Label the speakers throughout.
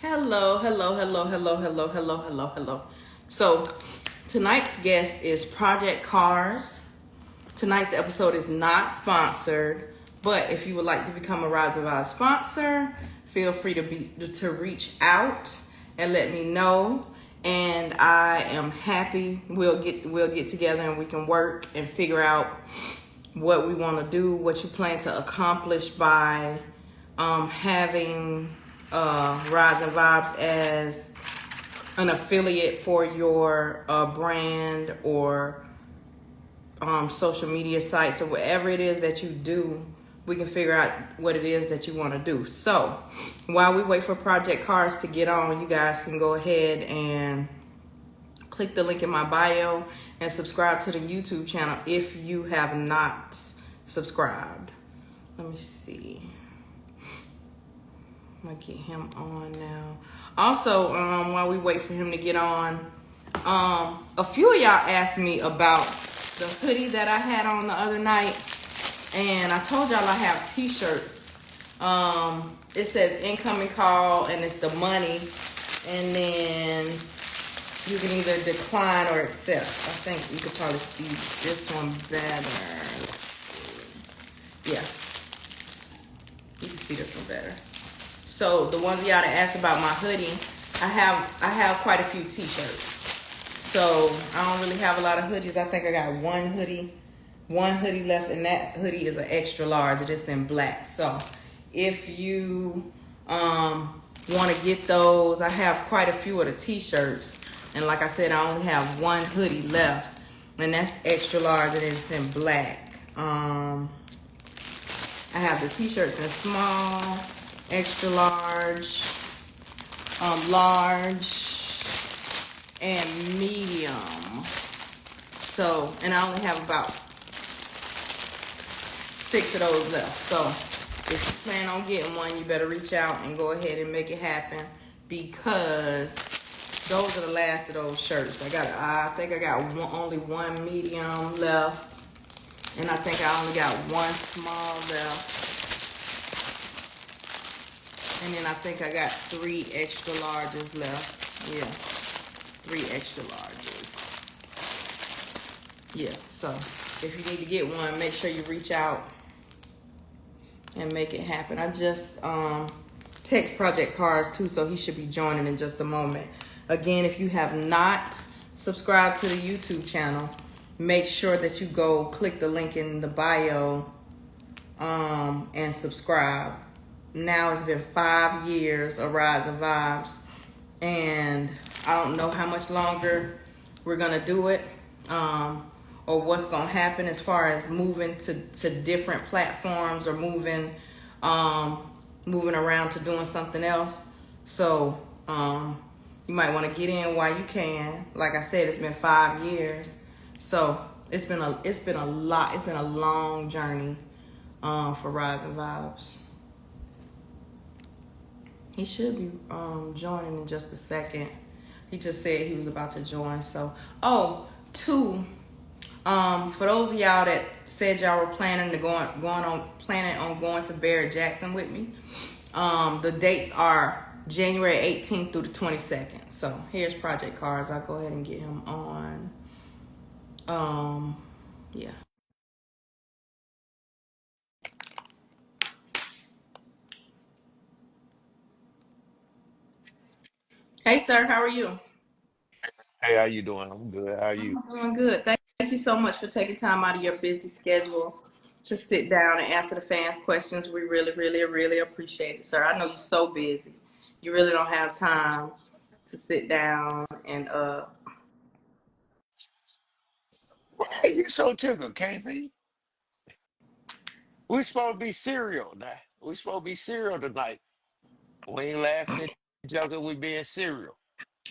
Speaker 1: Hello, hello, hello, hello, hello, hello, hello, hello. So, tonight's guest is Project Cars. Tonight's episode is not sponsored, but if you would like to become a Rydes N sponsor, feel free to reach out and let me know. And I am happy we'll get together and we can work and figure out what we want to do, what you plan to accomplish by having Rydes and Vybes as an affiliate for your brand or social media sites or whatever it is that you do. We can figure out what it is that you want to do. So while we wait for Project Cars to get on, you guys can go ahead and click the link in my bio and subscribe to the YouTube channel if you have not subscribed. Let me see. I'm gonna get him on now. Also, while we wait for him to get on, a few of y'all asked me about the hoodie that I had on the other night, and I told y'all I have t-shirts. It says incoming call, and it's the money, and then you can either decline or accept. I think you could probably see this one better. Yeah, you can see this one better. So the ones y'all that asked about my hoodie, I have quite a few t-shirts. So I don't really have a lot of hoodies. I think I got one hoodie left, and that hoodie is an extra large. It is in black. So if you want to get those, I have quite a few of the t-shirts, and like I said, I only have one hoodie left, and that's extra large, and it's in black. I have the t-shirts in small, extra large, large, and medium. So, and I only have about 6 of those left. So, if you plan on getting one, you better reach out and go ahead and make it happen, because those are the last of those shirts. I think I got only one medium left, and I think I only got one small left. And then I think I got 3 extra larges left. Yeah, 3 extra larges. Yeah, so if you need to get one, make sure you reach out and make it happen. I just text Project Cars too, so he should be joining in just a moment. Again, if you have not subscribed to the YouTube channel, make sure that you go click the link in the bio and subscribe. Now it's been 5 years of Rydes and Vybes, and I don't know how much longer we're gonna do it, or what's gonna happen as far as moving to different platforms or moving around to doing something else. So you might want to get in while you can. Like I said, it's been 5 years, so it's been a long journey for Rydes and Vybes. He should be joining in just a second. He just said he was about to join. So, for those of y'all that said y'all were planning on going to Barrett Jackson with me, the dates are January 18th through the 22nd. So here's Project Cars. I'll go ahead and get him on. Yeah. Hey, sir. How are you?
Speaker 2: Hey, how you doing? I'm good. How are you?
Speaker 1: I'm doing good. Thank you so much for taking time out of your busy schedule to sit down and answer the fans' questions. We really, really, really appreciate it, sir. I know you're so busy. You really don't have time to sit down and
Speaker 2: Why you so tickled, KP? We supposed to be serial now. We supposed to be serial tonight. We ain't laughing at each other. We being serial.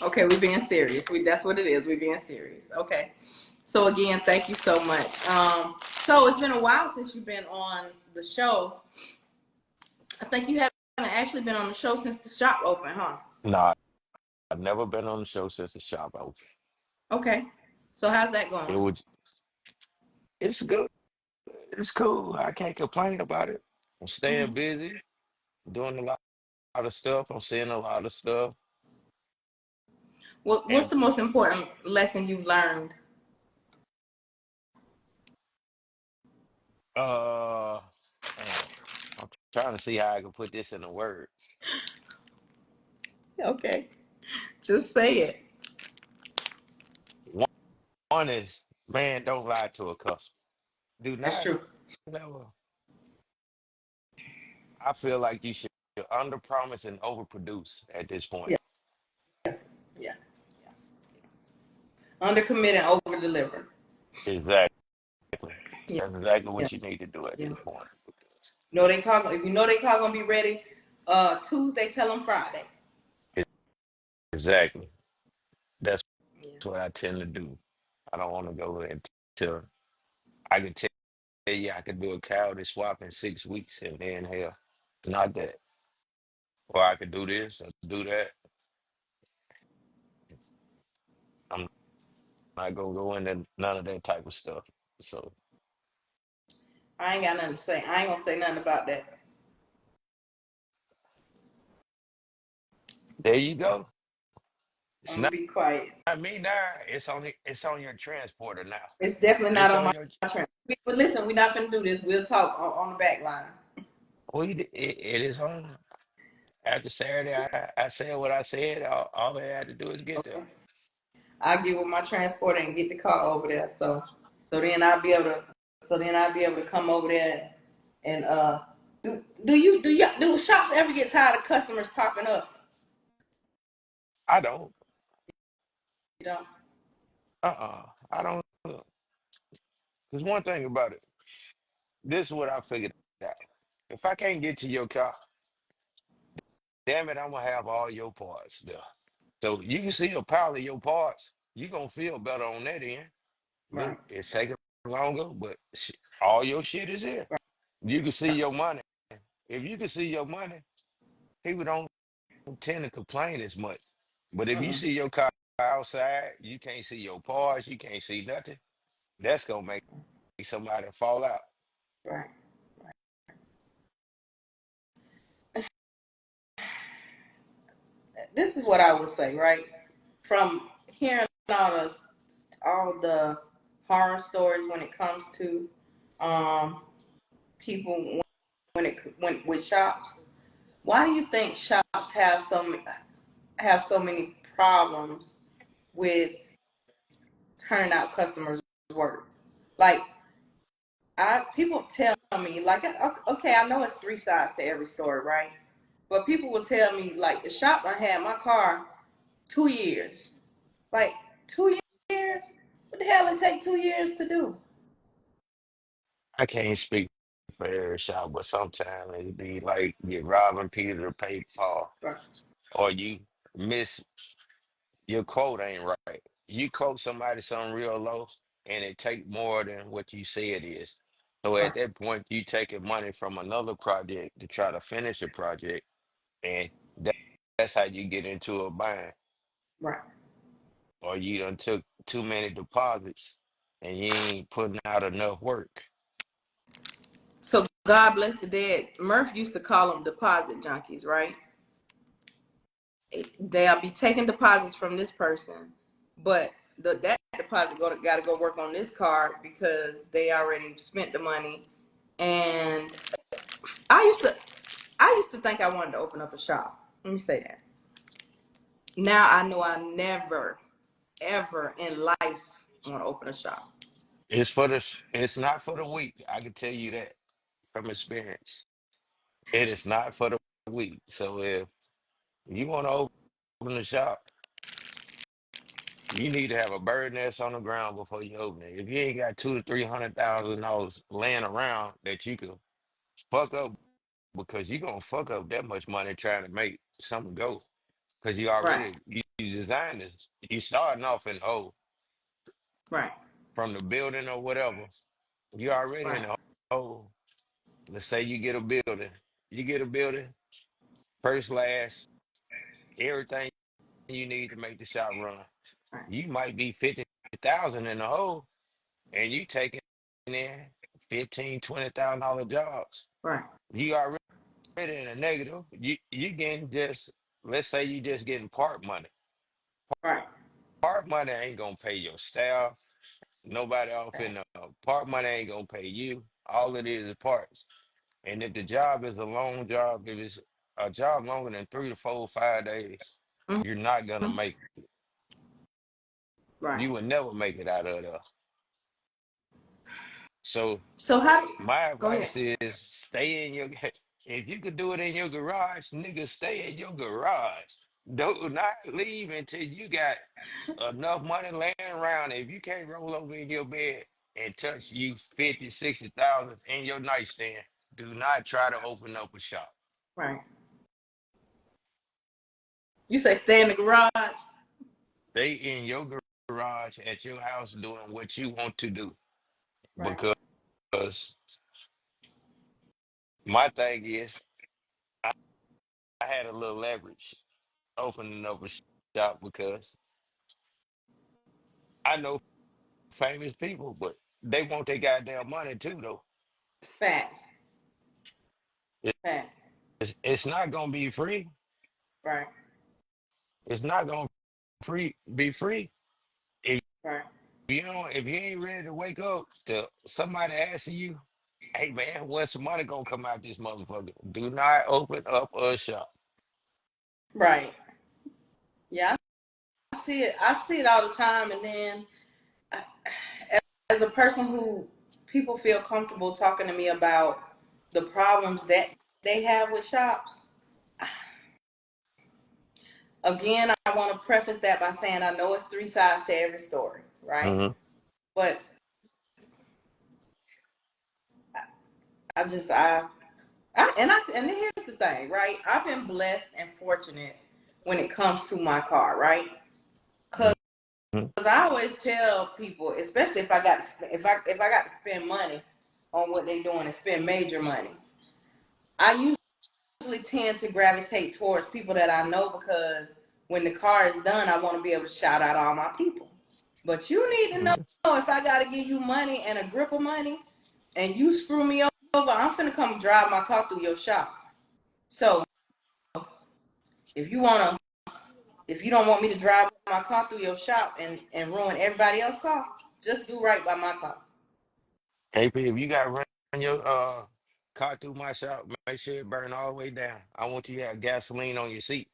Speaker 1: okay, we being serious. That's what it is. We being serious. Okay. So again, thank you so much. So it's been a while since you've been on the show. I think you haven't actually been on the show since the shop opened, huh?
Speaker 2: Nah, I've never been on the show since the shop opened.
Speaker 1: Okay. So how's that
Speaker 2: It
Speaker 1: going?
Speaker 2: was, it's good. It's cool. I can't complain about it. I'm staying busy, doing a lot. of stuff. I'm seeing a lot of stuff.
Speaker 1: What's
Speaker 2: And
Speaker 1: the most important lesson you've learned?
Speaker 2: uh man, I'm trying to see how I can put this in a word.
Speaker 1: Okay, just say it.
Speaker 2: One, one is, man, don't lie to a customer. Do
Speaker 1: That's
Speaker 2: not
Speaker 1: true.
Speaker 2: never. I feel like you should under promise and overproduce at this point.
Speaker 1: Yeah, yeah. Undercommit and over deliver.
Speaker 2: Exactly.
Speaker 1: Yeah,
Speaker 2: That's exactly
Speaker 1: yeah,
Speaker 2: what you need to do at
Speaker 1: yeah.
Speaker 2: this point.
Speaker 1: Know they car. If you know they car gonna be ready, Tuesday, tell them Friday.
Speaker 2: Exactly. That's
Speaker 1: Yeah.
Speaker 2: what I tend to do. I don't want to go until I can tell you I could do a calorie swap in 6 weeks and then hell, it's not that. Or I could do this or do that. I'm not gonna go into none of that type of stuff. So
Speaker 1: I ain't got nothing to say. I ain't gonna say nothing about that.
Speaker 2: there you go. It's
Speaker 1: I'm gonna be quiet.
Speaker 2: not me now. It's on your transporter now.
Speaker 1: It's definitely not
Speaker 2: It's
Speaker 1: on
Speaker 2: on
Speaker 1: my
Speaker 2: your
Speaker 1: train. But listen, we're not finna do this. We'll talk on the back line.
Speaker 2: it is on. After Saturday, I said what I said. All I had to do is get there.
Speaker 1: Okay. I'll get with my transporter and get the car over there. So then I'll be able to. So then I'll be able to come over there and do shops ever get tired of customers popping up?
Speaker 2: I don't.
Speaker 1: You know.
Speaker 2: I don't. There's one thing about it. This is what I figured out. If I can't get to your car, damn it, I'm gonna have all your parts there. So you can see a pile of your parts. You're gonna feel better on that end.
Speaker 1: Right.
Speaker 2: Look, it's taking longer, but all your shit is here. You can see your money. If you can see your money, people don't tend to complain as much. But if you
Speaker 1: Mm-mm.
Speaker 2: see your car outside, you can't see your parts, you can't see nothing. That's gonna make somebody fall out.
Speaker 1: Right. This is what I would say. Right. From hearing all the horror stories when it comes to um people when with shops. Why do you think shops have so many problems with turning out customers' work? Like I people tell me like okay, I know it's three sides to every story, right? But people will tell me like the shop I had my car 2 years. Like 2 years? What the hell it take 2 years to do?
Speaker 2: I can't speak for every shop, but sometimes it be like you're robbing Peter to pay Paul,
Speaker 1: Right.
Speaker 2: or you miss your quote ain't right. You quote somebody something real low, and it take more than what you say it is. So at
Speaker 1: Right.
Speaker 2: that point, you taking money from another project to try to finish a project, and that's how you get into a bind.
Speaker 1: Right.
Speaker 2: Or you done took too many deposits, and you ain't putting out enough work.
Speaker 1: So God bless the dead. Murph used to call them deposit junkies, right? They'll be taking deposits from this person, but that deposit got to go work on this card because they already spent the money. And I used to I used to think I wanted to open up a shop. Let me say that. Now I know I never ever in life want to open a shop.
Speaker 2: It's not for the weak. I can tell you that from experience. It is not for the weak. So if you want to open a shop, you need to have a bird nest on the ground before you open it. If you ain't got $200,000 to $300,000 laying around that you can fuck up, because you gonna fuck up that much money trying to make something go. Because
Speaker 1: Right.
Speaker 2: you designed this. You starting off in the hole
Speaker 1: Right.
Speaker 2: from the building or whatever. You already in
Speaker 1: Right.
Speaker 2: the hole. Let's say you get a building. You get a building, first, last, everything you need to make the shop run.
Speaker 1: Right.
Speaker 2: You might be 50,000 in the hole, and you taking in 15, $20,000 jobs.
Speaker 1: Right.
Speaker 2: You already it in a negative. You getting just, let's say you just getting part money.
Speaker 1: Right.
Speaker 2: Part money ain't gonna pay your staff. Nobody off in the part money ain't gonna pay you. All it is parts. And if the job is a long job, if it's a job longer than 3 to 4, 5 days, you're not gonna
Speaker 1: Hmm.
Speaker 2: make.
Speaker 1: Right.
Speaker 2: You would never make it out of there. So
Speaker 1: So how?
Speaker 2: my
Speaker 1: Go ahead.
Speaker 2: advice is stay in your. If you could do it in your garage, nigga, stay in your garage. Do not leave until you got enough money laying around. If you can't roll over in your bed and touch you 50, 60,000 in your nightstand, do not try to open up a shop.
Speaker 1: Right. You say stay in the garage.
Speaker 2: Stay in your garage at your house doing what you want to do.
Speaker 1: Right.
Speaker 2: Because my thing is, I had a little leverage opening up a shop because I know famous people, but they want their goddamn money too, though.
Speaker 1: Facts.
Speaker 2: It-
Speaker 1: Facts.
Speaker 2: it's not gonna be free.
Speaker 1: Right.
Speaker 2: It's not gonna be free. If
Speaker 1: Right.
Speaker 2: if you ain't ready to wake up to somebody asking you, hey man, when's the money gonna come out this motherfucker? Do not open up a shop.
Speaker 1: Right. Yeah, I see it. I see it all the time, and then I, as a person who people feel comfortable talking to me about the problems that they have with shops. Again, I want to preface that by saying I know it's three sides to every story, right?
Speaker 2: Hmm.
Speaker 1: But I just and here's the thing, right? I've been blessed and fortunate when it comes to my car, right? Because
Speaker 2: Hmm.
Speaker 1: I always tell people, especially if I got if I got to spend money on what they're doing and spend major money, I usually tend to gravitate towards people that I know because when the car is done, I want to be able to shout out all my people. But you need to know
Speaker 2: Hmm.
Speaker 1: if I got to give you money and a grip of money and you screw me over, I'm finna come drive my car through your shop. So if you wanna, if you don't want me to drive my car through your shop and ruin everybody else's car, just do right by my car.
Speaker 2: KP, if you got run your car through my shop, make sure it burn all the way down. I want you to have gasoline on your seat.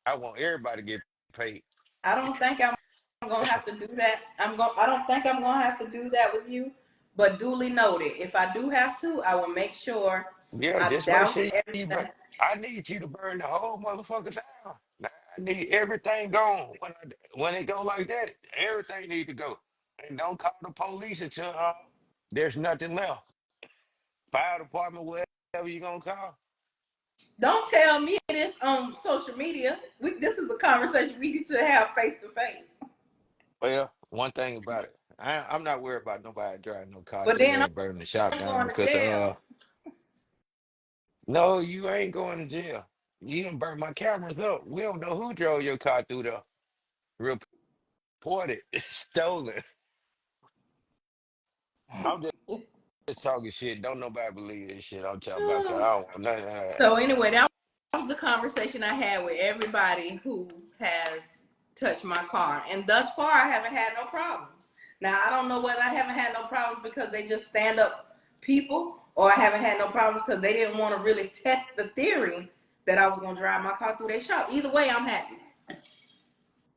Speaker 2: I want everybody to get paid.
Speaker 1: I don't think I'm gonna have to do that. I don't think I'm gonna have to do that with you. But duly noted, if I do have to, I will make sure
Speaker 2: Yeah,
Speaker 1: I
Speaker 2: just make
Speaker 1: douse
Speaker 2: sure you burn.
Speaker 1: everything.
Speaker 2: I need you to burn the whole motherfucker down. Nah, I need everything gone. When it go like that, everything need to go. And don't call the police until there's nothing left. Fire department, whatever you gonna call.
Speaker 1: Don't tell me this on social media. This is a conversation we need to have face to face.
Speaker 2: Well, one thing about it, I'm not worried about nobody driving no car
Speaker 1: But
Speaker 2: through
Speaker 1: then
Speaker 2: there and burning the shop
Speaker 1: I'm
Speaker 2: down
Speaker 1: going to
Speaker 2: because
Speaker 1: jail.
Speaker 2: no, you ain't going to jail. You done burn my cameras up. We don't know who drove your car through there. Reported, stolen. I'm just talking shit. Don't nobody believe this shit I'm talking about. Cause I don't want nothing.
Speaker 1: So anyway, that was the conversation I had with everybody who has touched my car, and thus far I haven't had no problems. Now I don't know whether I haven't had no problems because they just stand up people, or I haven't had no problems because they didn't want to really test the theory that I was gonna drive my car through their shop. Either way, I'm happy.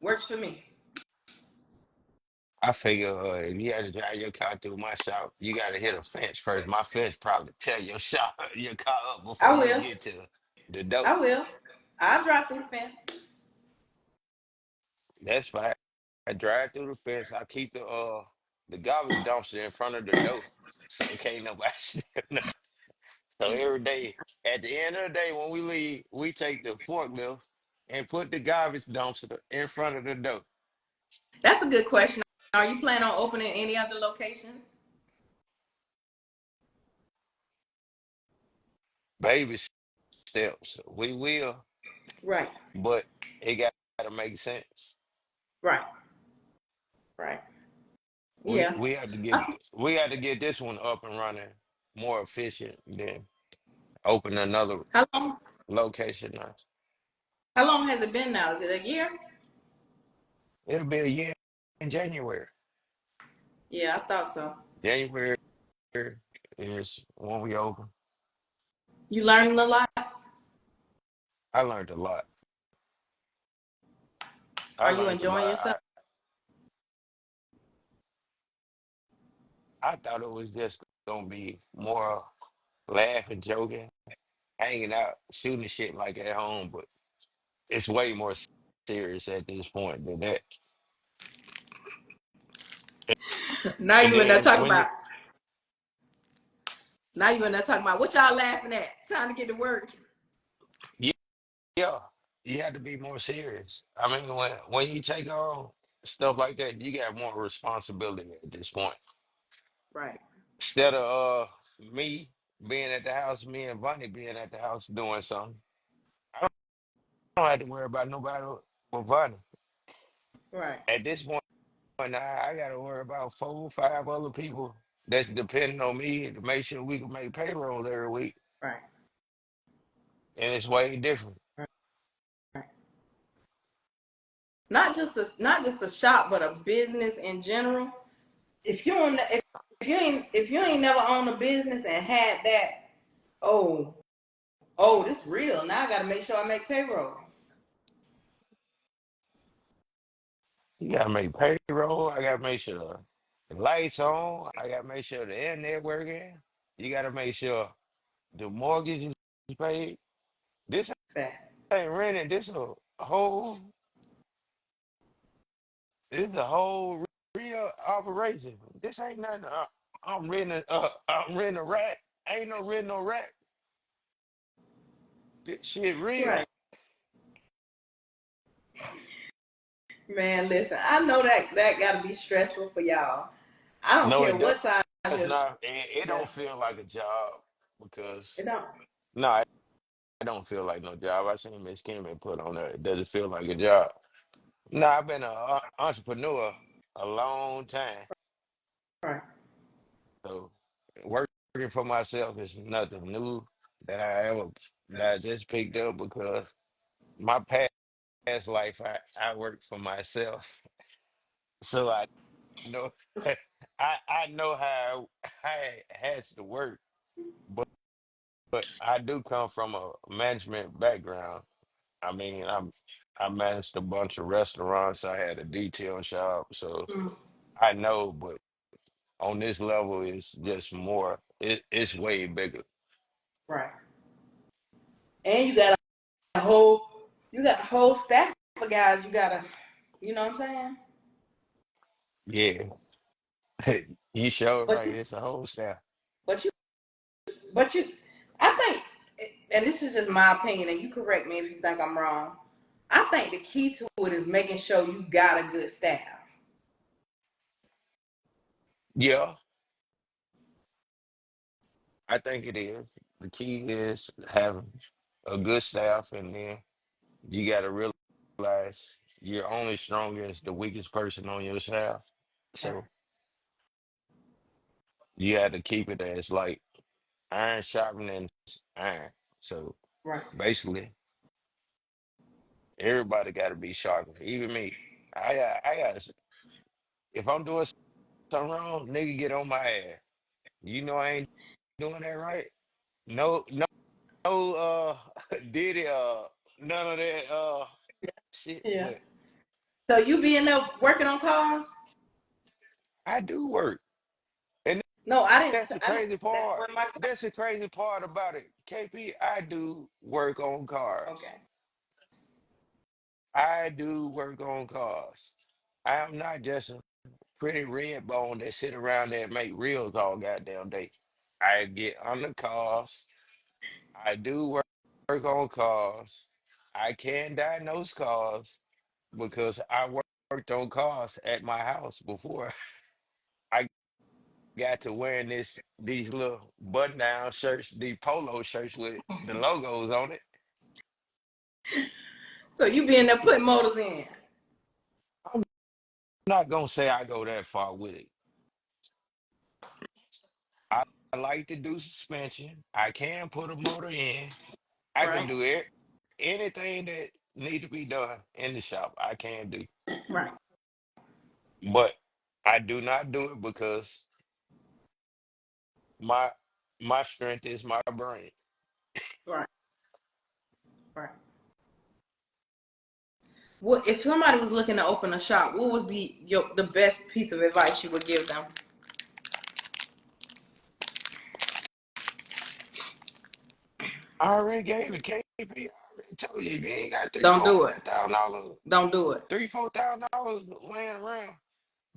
Speaker 1: Works for me.
Speaker 2: I figure if you had to drive your car through my shop, you got to hit a fence first. My fence probably tear your shop, your car up before
Speaker 1: I
Speaker 2: you
Speaker 1: will.
Speaker 2: get to the door.
Speaker 1: I will. I'll drive through the fence.
Speaker 2: That's fine. I drive through the fence. I keep the garbage dumpster in front of the door, so can't nobody steal nothing. So every day, at the end of the day, when we leave, we take the forklift and put the garbage dumpster in front of the door.
Speaker 1: That's a good question. Are you planning on opening any other locations?
Speaker 2: Baby steps. We will,
Speaker 1: Right.
Speaker 2: but it got to make sense.
Speaker 1: Right. Right.
Speaker 2: We
Speaker 1: Yeah.
Speaker 2: we have to get we have to get this one up and running more efficient then. Open another
Speaker 1: How long?
Speaker 2: location now.
Speaker 1: How long has it been now? Is it a year?
Speaker 2: It'll be a year in January.
Speaker 1: Yeah, I thought so.
Speaker 2: January is when we open.
Speaker 1: You learning a lot?
Speaker 2: I learned a lot. I
Speaker 1: Are you
Speaker 2: learned a
Speaker 1: enjoying
Speaker 2: lot.
Speaker 1: yourself?
Speaker 2: I thought it was just gonna be more laughing, joking, hanging out, shooting the shit like at home, but it's way more serious at this point than that.
Speaker 1: Now
Speaker 2: And
Speaker 1: you in there
Speaker 2: then
Speaker 1: talking
Speaker 2: when you
Speaker 1: about. Now you in there talking about what y'all laughing at? Time to get to work.
Speaker 2: yeah, yeah, you have to be more serious. I mean, when you take on stuff like that, you got more responsibility at this point.
Speaker 1: Right.
Speaker 2: Instead of me being at the house, me and Vonnie being at the house doing something, I don't have to worry about nobody but Vonnie.
Speaker 1: Right.
Speaker 2: At this point now, I got to worry about 4 or 5 other people that's depending on me to make sure we can make payroll every week,
Speaker 1: Right.
Speaker 2: and it's way different.
Speaker 1: Right. Not just the shop, but a business in general. If you don't, if you ain't never owned a business and had that, oh, this real. Now I got to make sure I make payroll.
Speaker 2: You got to make payroll. I got to make sure the lights on. I got to make sure the internet working. You got to make sure the mortgage is paid. This
Speaker 1: Fast.
Speaker 2: ain't renting. This is a whole real operation. This ain't nothing. I'm renting a rack. Ain't no renting no rack. This shit real.
Speaker 1: Right. Man, listen. I know that got to be stressful for y'all. I don't
Speaker 2: No,
Speaker 1: care
Speaker 2: it
Speaker 1: what size
Speaker 2: does
Speaker 1: your
Speaker 2: not. It
Speaker 1: the
Speaker 2: don't feel like a job because
Speaker 1: it don't.
Speaker 2: no, it don't feel like no job. I seen Miss Kim and put on there. It doesn't feel like a job. No, I've been an entrepreneur a long time.
Speaker 1: Right.
Speaker 2: So working for myself is nothing new that that I just picked up because my past life I worked for myself. So I know I know how it has to work. But I do come from a management background. I mean, I managed a bunch of restaurants. I had a detail shop, so
Speaker 1: Mm,
Speaker 2: I know. But on this level, it's just more. It's way bigger.
Speaker 1: right. And a whole you got a whole staff of guys. You know what I'm saying?
Speaker 2: Yeah, you showed
Speaker 1: But
Speaker 2: right.
Speaker 1: you,
Speaker 2: It's a whole staff.
Speaker 1: but you, but you. I think, and this is just my opinion, and you correct me if you think I'm wrong. I think the key to it is making sure you got a good staff.
Speaker 2: Yeah, I think it is. The key is having a good staff, and then you got to realize you're only strong as the weakest person on your staff.
Speaker 1: Right.
Speaker 2: So you had to keep it as like iron sharpening iron. So
Speaker 1: Right.
Speaker 2: basically, everybody got to be sharp. Even me. I got. If I'm doing something wrong, nigga, get on my ass. You know I ain't doing that right. No, no, no. Did it? None of that. Shit.
Speaker 1: Yeah.
Speaker 2: But
Speaker 1: So you be in there working on cars?
Speaker 2: I do work, and
Speaker 1: No, I didn't.
Speaker 2: that's the
Speaker 1: I didn't.
Speaker 2: crazy
Speaker 1: That
Speaker 2: part.
Speaker 1: was my
Speaker 2: That's the crazy part about it. KP, I do work on
Speaker 1: question.
Speaker 2: cars.
Speaker 1: Okay.
Speaker 2: I do work on cars. I am not just a pretty red bone that sit around there and make reels all goddamn day. I get on the cars. I do work on cars. I can diagnose cars because I worked on cars at my house before. I got to wearing these little button down shirts, these polo shirts with the logos on it.
Speaker 1: So you be in there putting motors in.
Speaker 2: I'm not gonna say I go that far with it. like to do suspension. I can put a motor in. I can
Speaker 1: Right.
Speaker 2: do anything that need to be done in the shop. I can do,
Speaker 1: Right.
Speaker 2: but I do not do it because my my strength is my brain.
Speaker 1: Right. Right. What if somebody was looking to open a shop? What would be the best piece of advice you would give them?
Speaker 2: I already gave it, KP. I already told you, if you ain't got three,
Speaker 1: Don't
Speaker 2: four
Speaker 1: do it.
Speaker 2: hundred thousand dollars,
Speaker 1: Don't do it.
Speaker 2: $3,000, $4,000 laying around.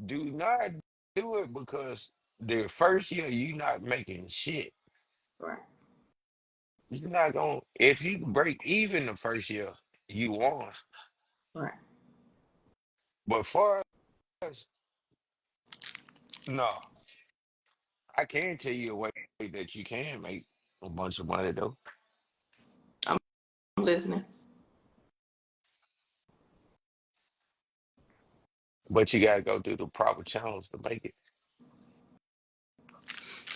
Speaker 2: Do not do it because the first year you not making shit.
Speaker 1: Right.
Speaker 2: You're not gonna if you break even the first year, you won.
Speaker 1: Right.
Speaker 2: But for us, no. I can tell you a way that you can make a bunch of money though.
Speaker 1: I'm listening.
Speaker 2: But you gotta go through the proper channels to make it.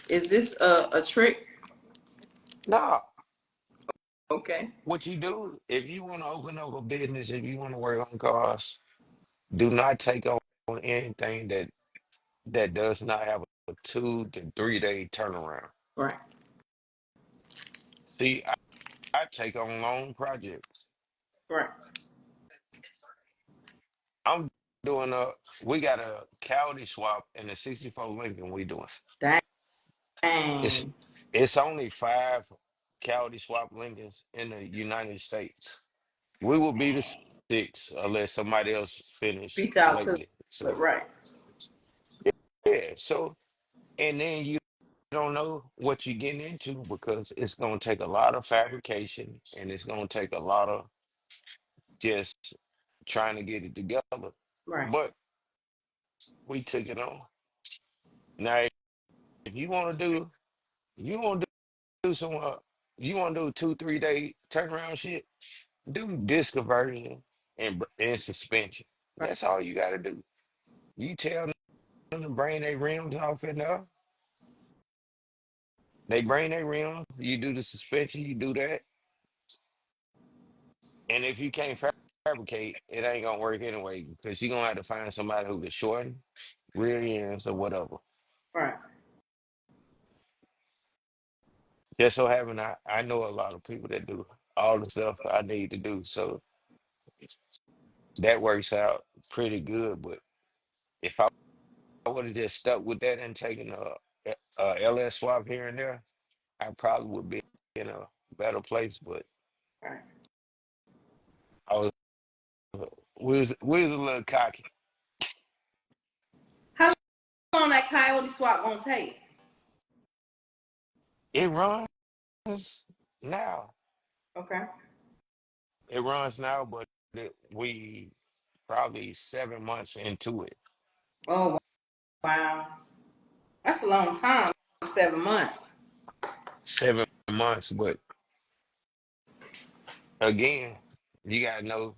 Speaker 1: Is this a trick?
Speaker 2: No.
Speaker 1: Okay.
Speaker 2: What you do, if you want to open up a business, if you want to work on cars, do not take on anything that does not have a 2 to 3 day turnaround.
Speaker 1: Right.
Speaker 2: See, I take on long projects.
Speaker 1: Right.
Speaker 2: I'm doing we got a cavity swap in the 64 Lincoln we doing. It's
Speaker 1: Dang.
Speaker 2: it's only 5 cavity swap Lincolns in the United States. We will be the sixth unless somebody else finish
Speaker 1: Reach out to
Speaker 2: lately.
Speaker 1: it.
Speaker 2: So
Speaker 1: Right.
Speaker 2: yeah, so and then you don't know what you're getting into because it's gonna take a lot of fabrication and it's gonna take a lot of just trying to get it together.
Speaker 1: Right.
Speaker 2: But we took it on. Now, if you want to do some, you want to do 2 3 day turnaround shit, do disc conversion and suspension.
Speaker 1: Right.
Speaker 2: That's all you got to do. You tell them to bring their rims off in there. They bring their rims. You do the suspension. You do that. And if you can't fabricate, it ain't gonna work anyway because you're gonna have to find somebody who can shorten rear ends or whatever.
Speaker 1: Right.
Speaker 2: Just so happen I know a lot of people that do all the stuff I need to do. So that works out pretty good. But if I would have just stuck with that and taken a LS swap here and there, I probably would be in a better place. But
Speaker 1: Right.
Speaker 2: I was we was a little cocky.
Speaker 1: How long that coyote swap gonna take?
Speaker 2: It runs now.
Speaker 1: Okay.
Speaker 2: It runs now, but we probably 7 months into it.
Speaker 1: Oh wow. That's a long time. 7 months.
Speaker 2: 7 months, but again, you gotta know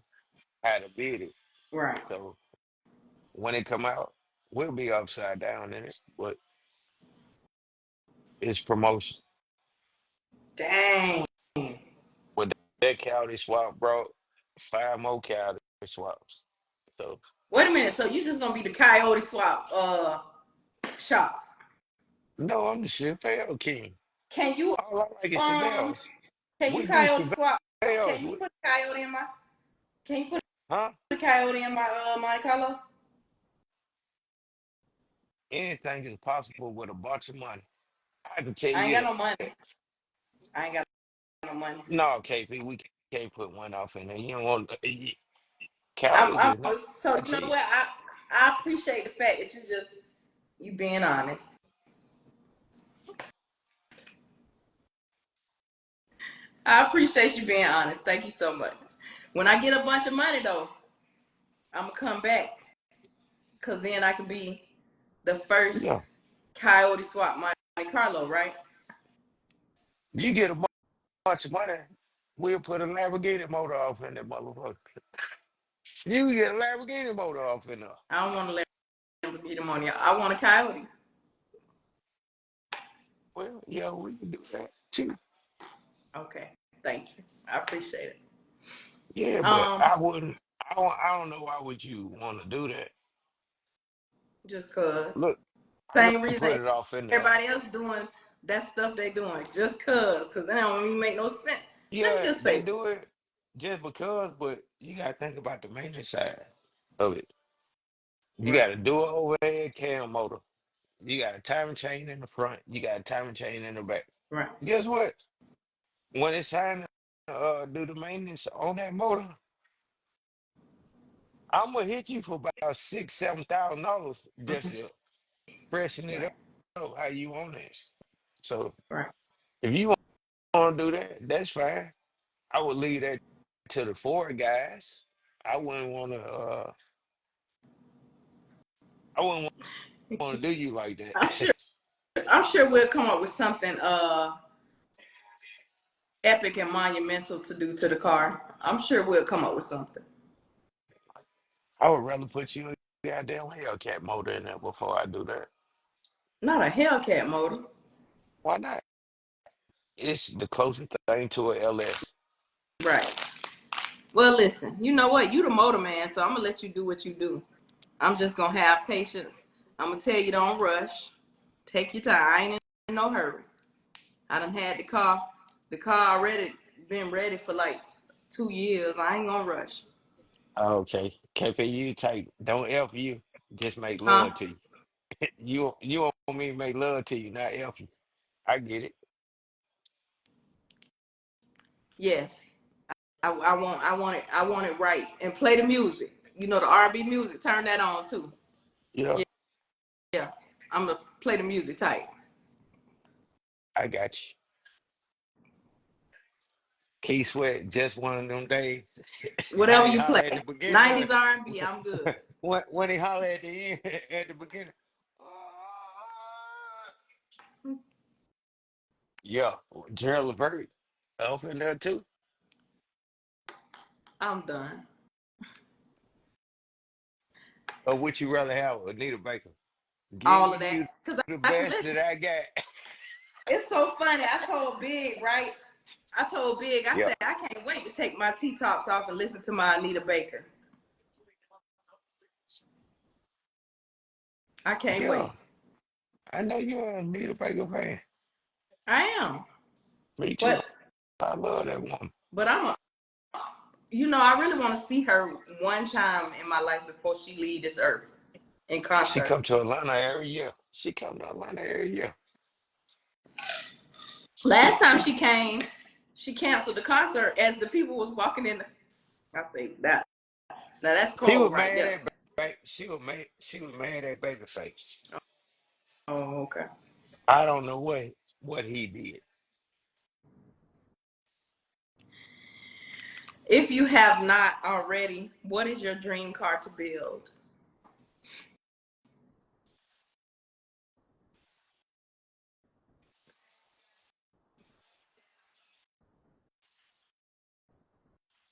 Speaker 2: how to bid it.
Speaker 1: Right.
Speaker 2: So when it come out, we'll be upside down in it, but it's promotion.
Speaker 1: Dang.
Speaker 2: With that county swap brought 5 more county swaps. So
Speaker 1: Wait a minute. So you just gonna be the coyote swap shop?
Speaker 2: no, I'm the Chevelle king.
Speaker 1: Can you
Speaker 2: All I like is
Speaker 1: um
Speaker 2: Chevelles.
Speaker 1: can you
Speaker 2: We do
Speaker 1: coyote swap?
Speaker 2: Chevelles.
Speaker 1: Can you put the coyote in my? Can you put
Speaker 2: Huh?
Speaker 1: the coyote in my my color?
Speaker 2: Anything is possible with a bunch of money. I can tell
Speaker 1: I ain't
Speaker 2: you
Speaker 1: got
Speaker 2: that.
Speaker 1: no money. I ain't got no money.
Speaker 2: No, KP, we can't put one off in there. You don't want
Speaker 1: I'm,
Speaker 2: cowardice
Speaker 1: I'm
Speaker 2: is not
Speaker 1: so you know
Speaker 2: cheap.
Speaker 1: what I appreciate the fact that you being honest. I appreciate you being honest. Thank you so much. When I get a bunch of money though, I'm gonna come back because then I can be the first
Speaker 2: Yeah.
Speaker 1: coyote swap Monte Carlo, right?
Speaker 2: You get a bunch of money, we'll put a Lamborghini motor off in that motherfucker. You get a Lamborghini motor off in there.
Speaker 1: I don't want to let them beat them on you. I want a coyote.
Speaker 2: yeah, we can do that too.
Speaker 1: Okay, thank you. I appreciate it.
Speaker 2: Yeah, but
Speaker 1: Um,
Speaker 2: I wouldn't. I don't know why would you want to do that.
Speaker 1: just cause.
Speaker 2: Look, I'm
Speaker 1: Same
Speaker 2: gonna
Speaker 1: reason
Speaker 2: put it off in there.
Speaker 1: everybody else doing that stuff they doing. Just cause that don't even make no sense. Let me
Speaker 2: Yeah,
Speaker 1: just
Speaker 2: they
Speaker 1: say,
Speaker 2: do it just because, but you gotta think about the maintenance side of it. You
Speaker 1: right,
Speaker 2: got to do an overhead cam motor. You got a timing chain in the front. You got a timing chain in the back.
Speaker 1: right.
Speaker 2: Guess what? When it's time to do the maintenance on that motor, I'm gonna hit you for about $6,000, $7,000 just
Speaker 1: Hmm.
Speaker 2: to freshen it
Speaker 1: Right,
Speaker 2: up how you want it. So
Speaker 1: right.
Speaker 2: if you want to do that, that's fine. I would leave that to the Ford guys. I wouldn't want to. I wouldn't want to do you like
Speaker 1: I'm
Speaker 2: that.
Speaker 1: sure. I'm sure we'll come up with something epic and monumental to do to the car. I'm sure we'll come up with something.
Speaker 2: I would rather put you a goddamn Hellcat motor in there before I do that.
Speaker 1: Not a Hellcat motor.
Speaker 2: Why not? It's the closest thing to a LS.
Speaker 1: Right. Well, listen. You know what? You the motor man, so I'm gonna let you do what you do. I'm just gonna have patience. I'm gonna tell you don't rush. Take your time. I ain't in no hurry. I done had the car. The car already been ready for like 2 years. I ain't gonna rush.
Speaker 2: Okay. KPU type. Don't F you. Just make
Speaker 1: Huh?
Speaker 2: love to you. You want me to make love to you, not F you. I get it.
Speaker 1: Yes. I want it right. And play the music. You know the R&B music. Turn that on too.
Speaker 2: Yeah,
Speaker 1: Yeah. I'm gonna play the music tight.
Speaker 2: I got you. Key Sweat, just one of them days. How
Speaker 1: Whatever
Speaker 2: he
Speaker 1: you
Speaker 2: holler
Speaker 1: play.
Speaker 2: at the beginning
Speaker 1: 90s R&B. I'm good.
Speaker 2: when he holler at the end at the beginning. Yeah, Gerald Levert up in there too.
Speaker 1: I'm done.
Speaker 2: Or would you rather have Anita Baker?
Speaker 1: All of
Speaker 2: Give
Speaker 1: that.
Speaker 2: you
Speaker 1: Cause
Speaker 2: the
Speaker 1: I
Speaker 2: best
Speaker 1: listen.
Speaker 2: that I got.
Speaker 1: It's so funny. I told Big, right? I told Big, I
Speaker 2: Yeah,
Speaker 1: said, I can't wait to take my T-tops off and listen to my Anita Baker. I can't
Speaker 2: yeah.
Speaker 1: wait.
Speaker 2: I know you're a Anita Baker fan.
Speaker 1: I am.
Speaker 2: Me too.
Speaker 1: But
Speaker 2: I love that woman.
Speaker 1: but I really want to see her one time in my life before she leave this earth in
Speaker 2: She
Speaker 1: concert.
Speaker 2: come to Atlanta every year. She come to Atlanta every year.
Speaker 1: Last time she came, she canceled the concert as the people was walking in. I say that. Now that's
Speaker 2: She was
Speaker 1: cold right
Speaker 2: mad
Speaker 1: there.
Speaker 2: at she was mad at Babyface.
Speaker 1: Oh, okay.
Speaker 2: I don't know what he did.
Speaker 1: If you have not already, what is your dream car to build?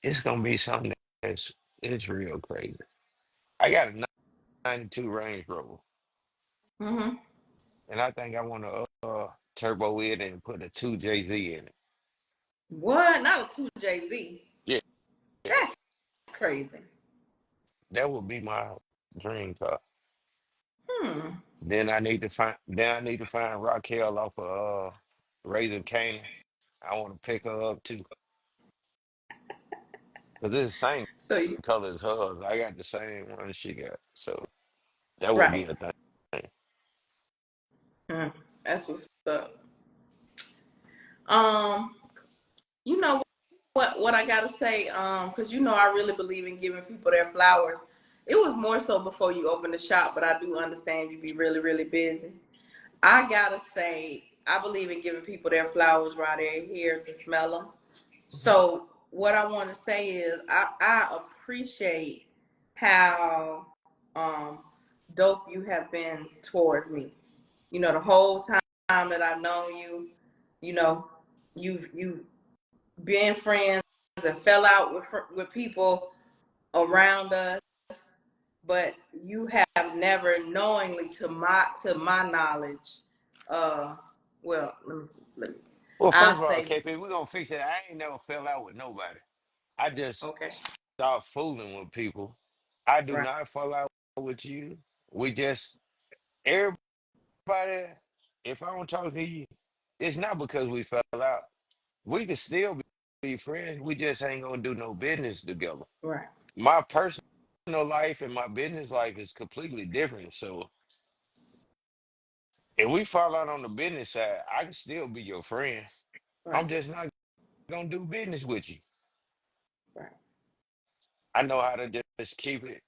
Speaker 2: It's gonna be something that's it's real crazy. I got a 92 Range Rover,
Speaker 1: Mm-hmm.
Speaker 2: and I think I want to turbo it and put a 2JZ in it.
Speaker 1: What? Not a two Jay Z.
Speaker 2: Yeah, yeah.
Speaker 1: That's crazy.
Speaker 2: That would be my dream car.
Speaker 1: Hmm.
Speaker 2: Then I need to find Raquel off of Raising Canaan. I want to pick her up too. Because it's the same
Speaker 1: So you
Speaker 2: color as hers. I got the same one she got. So that would be
Speaker 1: right.
Speaker 2: a thing.
Speaker 1: Hmm. That's what's up. Um, you know what I gotta say, because I really believe in giving people their flowers. It was more so before you open the shop, but I do understand you be really, really busy. I gotta say, I believe in giving people their flowers while they're here to smell them. So what I want to say is, I appreciate how um dope you have been towards me. The whole time that I've known you, you know, you've been friends and fell out with people around us, but you have never knowingly, to my knowledge, uh, Well, let me.
Speaker 2: Well,
Speaker 1: I'll
Speaker 2: first of all,
Speaker 1: say
Speaker 2: KP, we're gonna fix it. I ain't never fell out with nobody. I just
Speaker 1: okay.
Speaker 2: start fooling with people. I do
Speaker 1: Right.
Speaker 2: not fall out with you. We just everybody. If I don't talk to you, it's not because we fell out. We can still be friends. We just ain't gonna do no business together.
Speaker 1: Right.
Speaker 2: My personal life and my business life is completely different. So if we fall out on the business side, I can still be your friend.
Speaker 1: Right.
Speaker 2: I'm just not gonna do business with you.
Speaker 1: Right.
Speaker 2: I know how to just keep it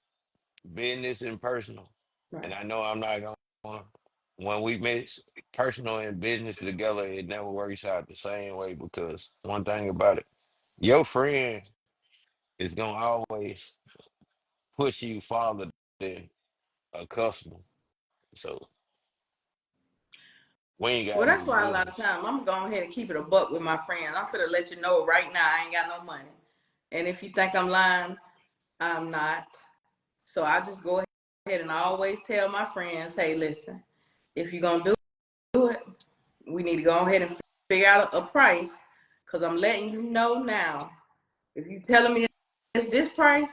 Speaker 2: business and personal. And
Speaker 1: Right.
Speaker 2: I know I'm not gonna when we mix personal and business together, it never works out the same way because one thing about it, your friend is gonna always push you farther than a customer. So we ain't
Speaker 1: Well,
Speaker 2: gotta
Speaker 1: that's
Speaker 2: do
Speaker 1: why a lot of
Speaker 2: business.
Speaker 1: times I'm gonna go ahead and keep it a buck with my friends. I'm gonna let you know right now I ain't got no money. And if you think I'm lying, I'm not. So I just go ahead and I always tell my friends, hey, listen, if you're gonna do it, we need to go ahead and figure out a price. Cause I'm letting you know now. If you telling me it's this price,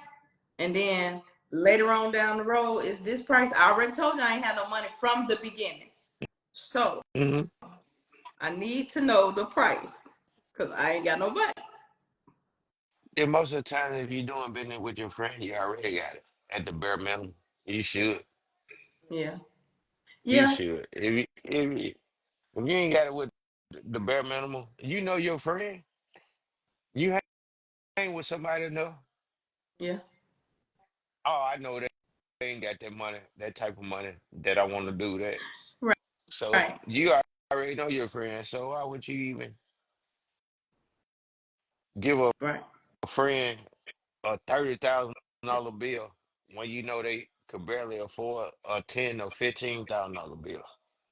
Speaker 1: and then later on down the road it's this price, I already told you I ain't had no money from the beginning. So
Speaker 2: Hmm.
Speaker 1: I need to know the price. Cause I ain't got no money.
Speaker 2: And most of the time, if you're doing business with your friend, you already got it at the bare minimum. You should.
Speaker 1: Yeah.
Speaker 2: You
Speaker 1: Yeah.
Speaker 2: should. If you ain't got it with the bare minimum, you know your friend. You hang with somebody know.
Speaker 1: Yeah.
Speaker 2: Oh, I know they ain't got that money, that type of money that I want to do that.
Speaker 1: Right.
Speaker 2: So
Speaker 1: Right.
Speaker 2: you already know your friend. So why would you even give a
Speaker 1: Right.
Speaker 2: friend a $30,000 bill when you know they could barely afford a $10,000 or $15,000 bill?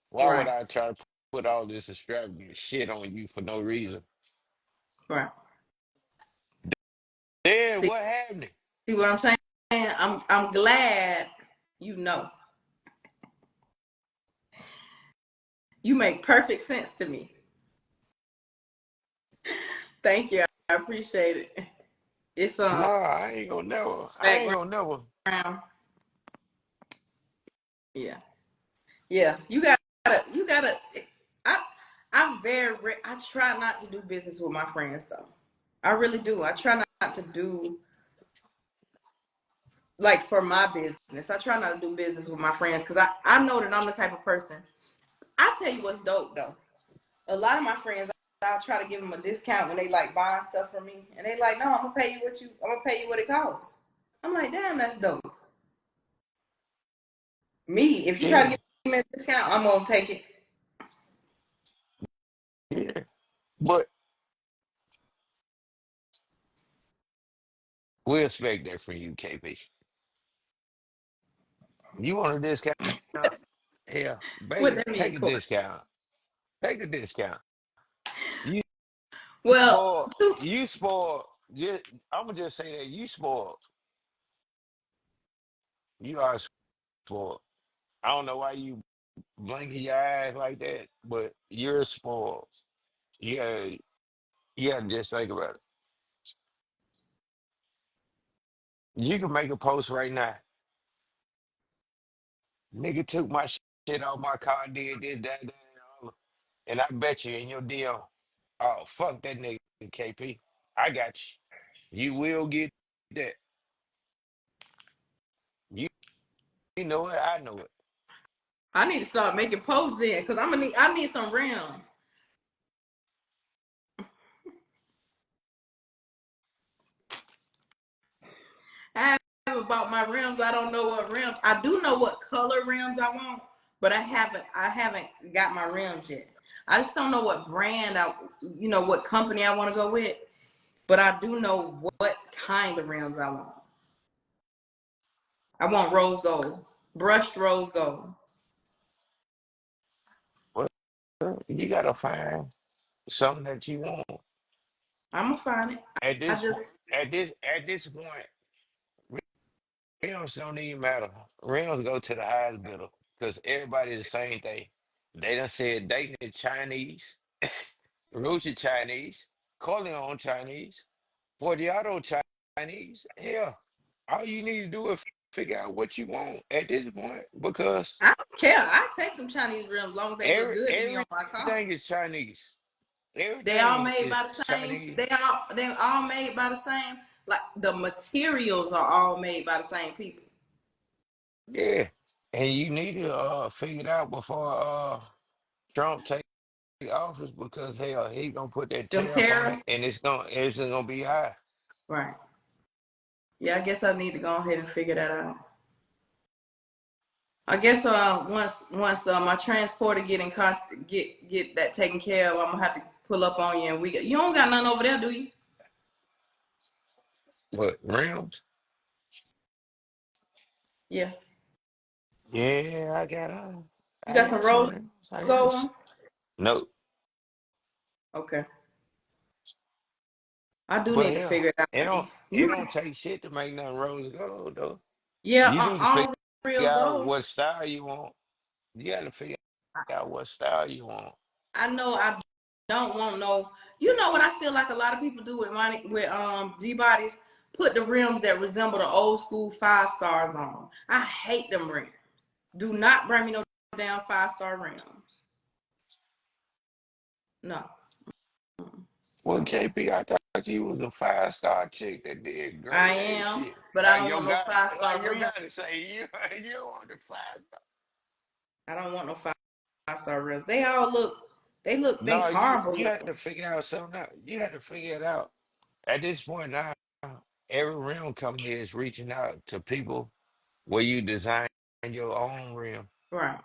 Speaker 2: Why would
Speaker 1: Right.
Speaker 2: I try to put all this extravagant shit on you for no reason?
Speaker 1: Right.
Speaker 2: Then
Speaker 1: See
Speaker 2: what happened?
Speaker 1: see what I'm saying? I'm glad you know. You make perfect sense to me. Thank you. I appreciate it. It's
Speaker 2: Nah, I ain't gonna never. I ain't
Speaker 1: background.
Speaker 2: gonna never.
Speaker 1: Yeah. Yeah. You gotta I I'm I try not to do business with my friends though. I really do. I try not to do like for my business. I try not to do business with my friends because I know that I'm the type of person. I tell you what's dope though. A lot of my friends, I'll try to give them a discount when they like buying stuff from me, and they like, no, I'm gonna pay you what it costs. I'm like, damn, that's dope. Me, if you try to
Speaker 2: Yeah,
Speaker 1: give me a discount, I'm gonna take it.
Speaker 2: yeah. But we expect that from you, KP. You want a discount? Yeah,
Speaker 1: What
Speaker 2: baby,
Speaker 1: that mean,
Speaker 2: take a
Speaker 1: Corey?
Speaker 2: discount. Take a discount. You
Speaker 1: Well,
Speaker 2: spoil. You spoil. You, I'm gonna just say that you spoiled. You are spoiled. I don't know why you blinking your eyes like that, but you're spoiled. Yeah, you gotta just think about it. You can make a post right now. Nigga took my shit off my car, did this, that, and all. And I bet you in your DM, oh, fuck that nigga, KP. I got you. You will get that. You, you know it, I know it.
Speaker 1: I need to start making posts then, because I need some rims. I haven't bought my rims. I don't know what rims. I do know what color rims I want, but I haven't got my rims yet. I just don't know what brand what company I want to go with. But I do know what kind of rims I want. I want rose gold, brushed rose gold.
Speaker 2: Well, you gotta find something that you want.
Speaker 1: I'm gonna find it.
Speaker 2: At
Speaker 1: I
Speaker 2: this
Speaker 1: just
Speaker 2: point, at this point, rims don't even matter. Rims go to the highest bidder because everybody the same thing. They done said dating is Chinese, Russia Chinese, Corleone Chinese, Forgiato Chinese. Hell, all you need to do is figure out what you want at this point because
Speaker 1: I don't care. I take some Chinese rims as long as they look good to me on my car.
Speaker 2: everything is Chinese.
Speaker 1: They all
Speaker 2: Everything
Speaker 1: made
Speaker 2: is
Speaker 1: by the same.
Speaker 2: Chinese.
Speaker 1: They all made by the same. Like the materials are all made by the same people.
Speaker 2: Yeah. And you need to figure it out before Trump take office because hell, he gonna put that
Speaker 1: Them
Speaker 2: tariff on it
Speaker 1: tariffs,
Speaker 2: and it's gonna be high.
Speaker 1: right? Yeah, I guess I need to go ahead and figure that out. I guess once my transporter get that taken care of, I'm gonna have to pull up on you and you don't got nothing over there, do you?
Speaker 2: But rims,
Speaker 1: Yeah,
Speaker 2: yeah,
Speaker 1: you
Speaker 2: I
Speaker 1: got some
Speaker 2: got some
Speaker 1: rose
Speaker 2: rims. I got
Speaker 1: gold
Speaker 2: s-
Speaker 1: on.
Speaker 2: no,
Speaker 1: Okay, I do
Speaker 2: but
Speaker 1: need to
Speaker 2: hell,
Speaker 1: figure it out.
Speaker 2: it don't take shit to make nothing rose gold though.
Speaker 1: Yeah,
Speaker 2: You need to figure
Speaker 1: on real
Speaker 2: out
Speaker 1: gold.
Speaker 2: what style you want. You got to figure out what style you want.
Speaker 1: I know I don't want no. You know what I feel like a lot of people do with money with G bodies, put the rims that resemble the old school 5 stars on. I hate them rims. Do not bring me no damn 5 star rims. No,
Speaker 2: Well, KP, I thought you was a 5-star chick that did
Speaker 1: I
Speaker 2: great ass
Speaker 1: am,
Speaker 2: shit.
Speaker 1: but I
Speaker 2: Like
Speaker 1: don't
Speaker 2: your
Speaker 1: want no
Speaker 2: guy,
Speaker 1: five
Speaker 2: like
Speaker 1: star
Speaker 2: your
Speaker 1: rims.
Speaker 2: guy to say you don't want the 5 star.
Speaker 1: I don't want no 5 star rims. They
Speaker 2: No, you
Speaker 1: horrible
Speaker 2: you had
Speaker 1: looking.
Speaker 2: to figure out something out. You had to figure it out. At this point now, every rim company is reaching out to people where you design your own rim.
Speaker 1: Right.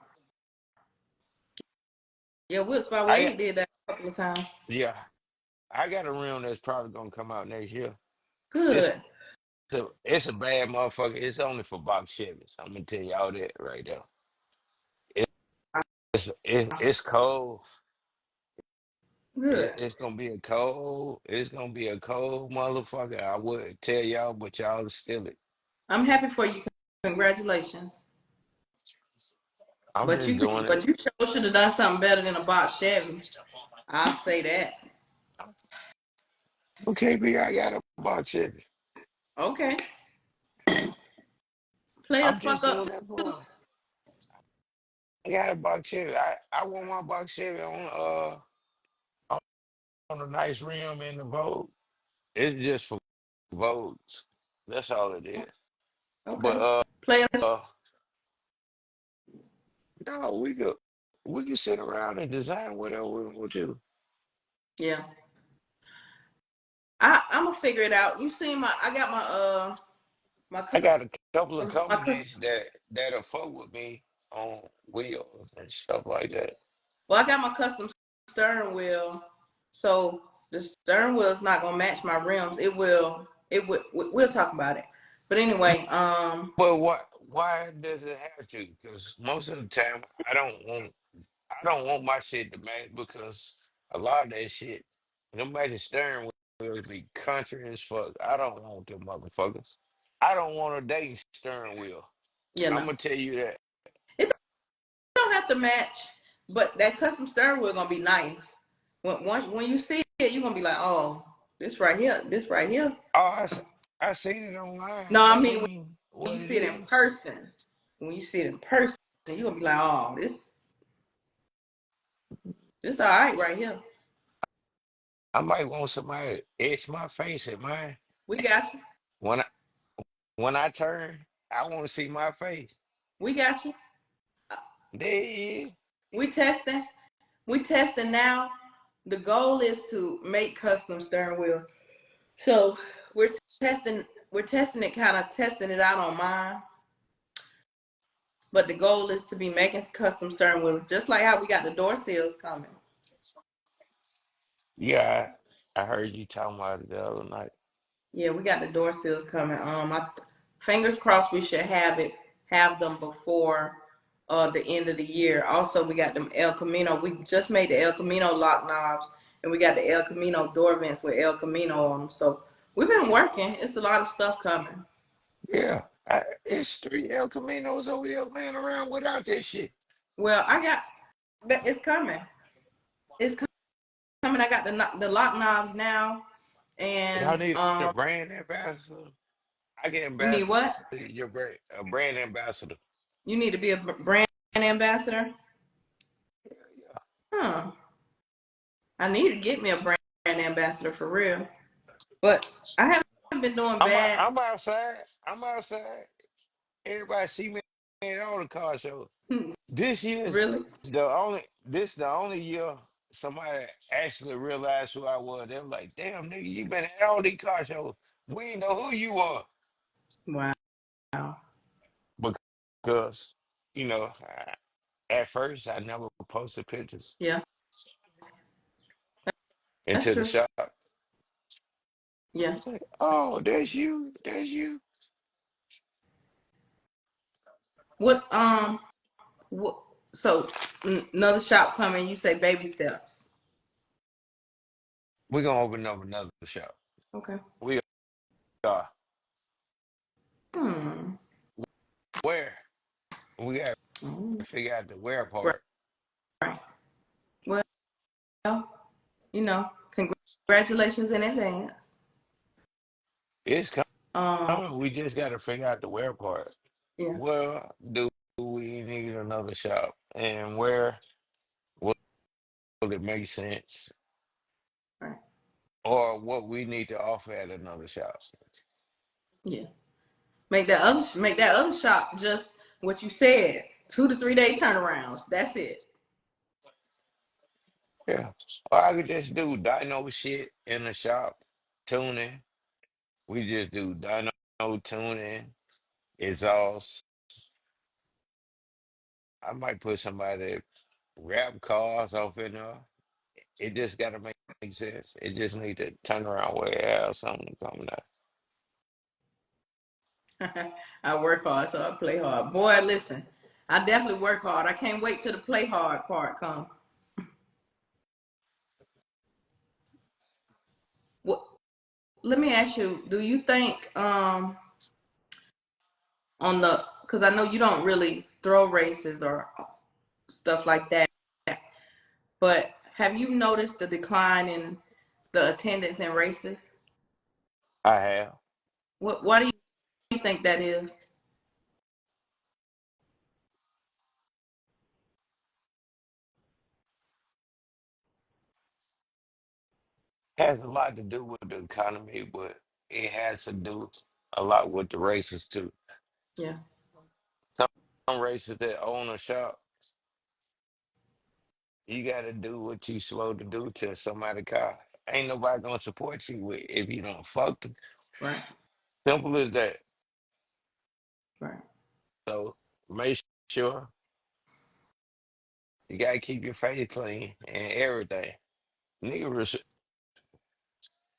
Speaker 1: Yeah, Woods by
Speaker 2: I got,
Speaker 1: Wade did that a couple of times.
Speaker 2: yeah, I got a rim that's probably gonna come out next year. It's
Speaker 1: Good.
Speaker 2: it's a bad motherfucker. It's only for box Chevys. I'm gonna tell you all that right there. It's cold.
Speaker 1: Good.
Speaker 2: It's gonna be a cold motherfucker. I would tell y'all, but y'all steal it.
Speaker 1: I'm happy for you. Congratulations.
Speaker 2: I'm
Speaker 1: But
Speaker 2: just doing it.
Speaker 1: you sure should have done something better than a box Chevy. I'll say that.
Speaker 2: Okay, B, I got a box Chevy.
Speaker 1: Okay. Players
Speaker 2: I'm
Speaker 1: fuck
Speaker 2: just
Speaker 1: up
Speaker 2: doing that
Speaker 1: too.
Speaker 2: for. I got a box Chevy. I want my box Chevy on a nice rim in the Vogue. It's just for Vogues. That's all it is. But
Speaker 1: Okay. Players.
Speaker 2: uh no, we could sit around and design whatever we want to.
Speaker 1: Yeah. I'm gonna figure it out. You see I got my
Speaker 2: I got a couple of
Speaker 1: my cus-
Speaker 2: companies that'll fuck with me on wheels and stuff like that.
Speaker 1: well, I got my custom steering wheel. So the steering wheel is not gonna match my rims. We'll talk about it. But anyway,
Speaker 2: But why does it have to? Because most of the time I don't want my shit to match because a lot of that shit, them matching steering wheels be country as fuck. I don't want them motherfuckers. I don't want a dating steering wheel.
Speaker 1: you
Speaker 2: I'm
Speaker 1: know.
Speaker 2: gonna tell you that.
Speaker 1: It don't have to match, but that custom steering wheel gonna be nice. When you see it, you're gonna be like, oh, this right here.
Speaker 2: Oh, I seen it online.
Speaker 1: No,
Speaker 2: I
Speaker 1: I mean
Speaker 2: seen
Speaker 1: when
Speaker 2: what
Speaker 1: you
Speaker 2: it
Speaker 1: see it in
Speaker 2: is.
Speaker 1: person. When you see it in person, you're gonna be like, oh, this all right here.
Speaker 2: I might want somebody to etch my face at mine.
Speaker 1: We got you.
Speaker 2: When I when I turn, I want to see my face.
Speaker 1: We got you.
Speaker 2: There,
Speaker 1: We testing. We testing now. The goal is to make custom steering wheel. So we're testing. We're testing it, kind of testing it out on mine. But the goal is to be making custom steering wheels, just like how we got the door seals coming.
Speaker 2: yeah, I heard you talking about it the other night.
Speaker 1: Yeah, we got the door seals coming. Fingers crossed we should have them before the end of the year. Also, we got them El Camino. We just made the El Camino lock knobs, and we got the El Camino door vents with El Camino on them. So we've been working. It's a lot of stuff coming.
Speaker 2: Yeah, it's 3 El Caminos over here laying around without that shit.
Speaker 1: Well, It's coming. It's coming. I got the lock knobs now,
Speaker 2: Y'all
Speaker 1: and
Speaker 2: need a brand ambassador. I can
Speaker 1: you need
Speaker 2: ambassador
Speaker 1: what?
Speaker 2: your brand, a brand ambassador.
Speaker 1: You need to be a brand ambassador.
Speaker 2: Yeah.
Speaker 1: Huh. I need to get me a brand ambassador for real. But I haven't been doing bad.
Speaker 2: I'm outside. I'm outside. Everybody see me at all the car shows. This year's
Speaker 1: Really?
Speaker 2: the only year somebody actually realized who I was. They were like, damn nigga, you been at all these car shows. We didn't know who you are.
Speaker 1: Wow.
Speaker 2: Because, you know, at first I never posted pictures
Speaker 1: Yeah, that's
Speaker 2: into the
Speaker 1: true.
Speaker 2: shop.
Speaker 1: Yeah.
Speaker 2: It's like, oh, there's you. There's you.
Speaker 1: What what so another shop coming, you say baby steps.
Speaker 2: We're gonna open up another shop.
Speaker 1: Okay.
Speaker 2: We are
Speaker 1: Hmm.
Speaker 2: where? We gotta
Speaker 1: Oh,
Speaker 2: figure out the where
Speaker 1: right.
Speaker 2: part.
Speaker 1: Well, you know, congratulations in advance.
Speaker 2: It's
Speaker 1: Um,
Speaker 2: coming. We just gotta figure out the where part.
Speaker 1: yeah.
Speaker 2: Where do we need another shop? And where will it make sense?
Speaker 1: Right.
Speaker 2: Or what we need to offer at another shop.
Speaker 1: Yeah. Make that other shop just what you said. 2 to 3 day turnarounds. That's it.
Speaker 2: Yeah. Or I could just do dyno shit in the shop, tuning. We just do dyno tuning, exhaust. I might put somebody wrap cars off in there. It just gotta make sense. It just need to turn around where it has something coming out.
Speaker 1: I work hard, so I play hard. Boy, listen, I definitely work hard. I can't wait till the play hard part comes. What? Let me ask you: do you think on the because I know you don't really throw races or stuff like that, but have you noticed the decline in the attendance in races?
Speaker 2: I have.
Speaker 1: Why do you think that is?
Speaker 2: Has a lot to do with the economy, but it has to do a lot with the races too.
Speaker 1: Yeah.
Speaker 2: Some races that own a shop, you gotta do what you supposed to do to somebody car. Ain't nobody gonna support you with if you don't fuck them.
Speaker 1: Right.
Speaker 2: Simple as that.
Speaker 1: Right.
Speaker 2: So make sure you gotta keep your face clean and everything. Nigga,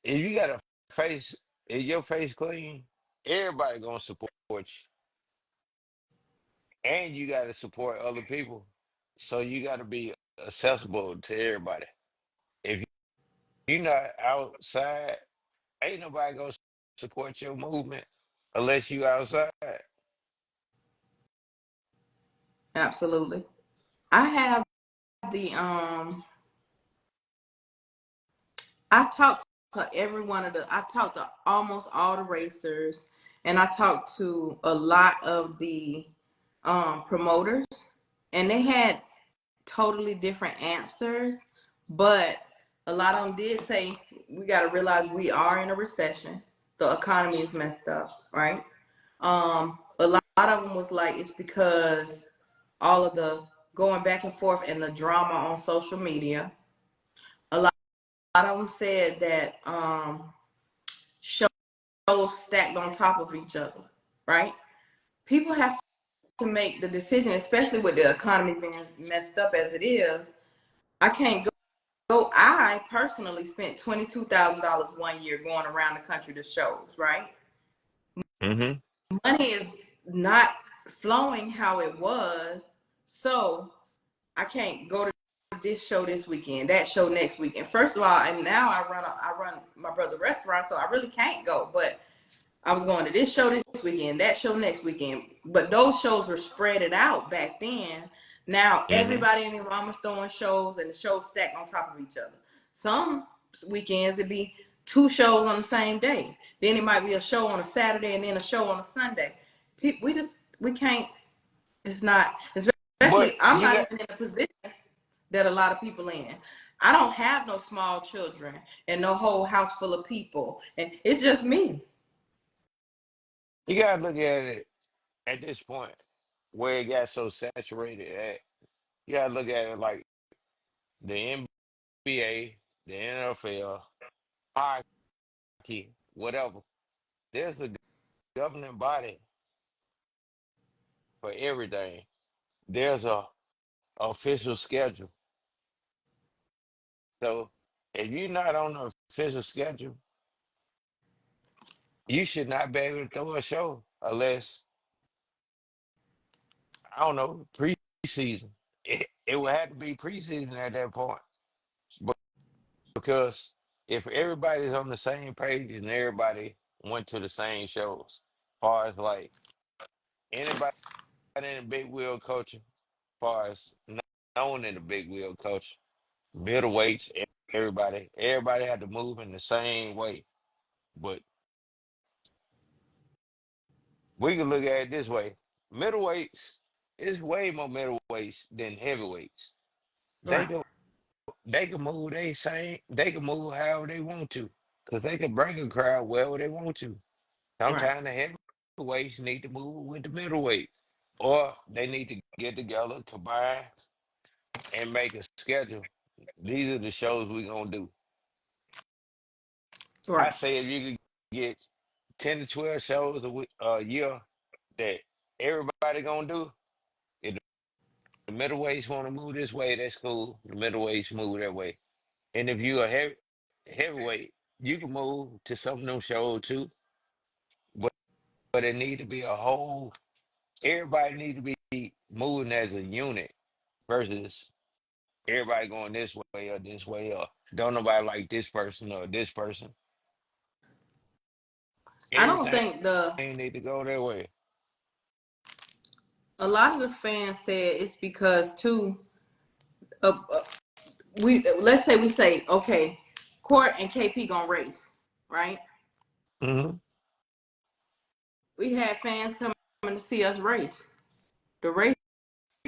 Speaker 2: if you got a face, if your face clean, everybody gonna support you. And you gotta support other people. So you gotta be accessible to everybody. If you're not outside, ain't nobody gonna support your movement unless you outside.
Speaker 1: Absolutely. I have the I talked to every one of the I talked to almost all the racers and I talked to a lot of the promoters and they had totally different answers, but a lot of them did say we got to realize we are in a recession. The economy is messed up, right? A lot of them was like it's because all of the going back and forth and the drama on social media. A lot of them said that shows stacked on top of each other, right? People have to make the decision, especially with the economy being messed up as it is. I can't go. I personally spent $22,000 one year going around the country to shows, right?
Speaker 2: Mm-hmm.
Speaker 1: Money is not flowing how it was, so I can't go to this show this weekend, that show next weekend. First of all, and now I run my brother's restaurant, so I really can't go. But I was going to this show this weekend, that show next weekend. But those shows were spread it out back then. Now
Speaker 2: Mm-hmm.
Speaker 1: everybody and their mama's throwing shows, and the shows stacked on top of each other. Some weekends it be two shows on the same day. Then it might be a show on a Saturday and then a show on a Sunday. We can't. It's not.
Speaker 2: But
Speaker 1: Especially, I'm
Speaker 2: you
Speaker 1: not
Speaker 2: got
Speaker 1: even in a position that a lot of people in. I don't have no small children and no whole house full of people, and it's just me.
Speaker 2: you gotta look at it at this point where it got so saturated at. You gotta look at it like the NBA, the NFL, hockey, whatever. There's a governing body for everything. There's a official schedule. So if you're not on the official schedule, you should not be able to throw a show unless, I don't know, preseason. It would have to be preseason at that point. But because if everybody's on the same page and everybody went to the same shows, far as like anybody in the big wheel culture, far as known in the big wheel culture, middleweights, everybody had to move in the same way. But we can look at it this way: middleweights is way more middleweights than heavyweights. They
Speaker 1: Right,
Speaker 2: can they can move they can move however they want to, because they can bring a crowd wherever they want to.
Speaker 1: right.
Speaker 2: Sometimes the heavyweights need to move with the middleweight, or they need to get together, combine, and make a schedule. These are the shows we're gonna do. I
Speaker 1: Right.
Speaker 2: say if you could get 10 to 12 shows a year that everybody gonna do, if the middleweights want to move this way, that's cool. The middleweights move that way. And if you a heavyweight, you can move to some of them shows too. But it need to be a whole. Everybody need to be moving as a unit versus everybody going this way or don't nobody like this person or this person.
Speaker 1: I don't
Speaker 2: Everything
Speaker 1: think the
Speaker 2: need to go their way.
Speaker 1: a lot of the fans said it's because too. We let's say we say okay, Court and KP gonna race, right?
Speaker 2: Hmm.
Speaker 1: We had fans coming to see us race. The race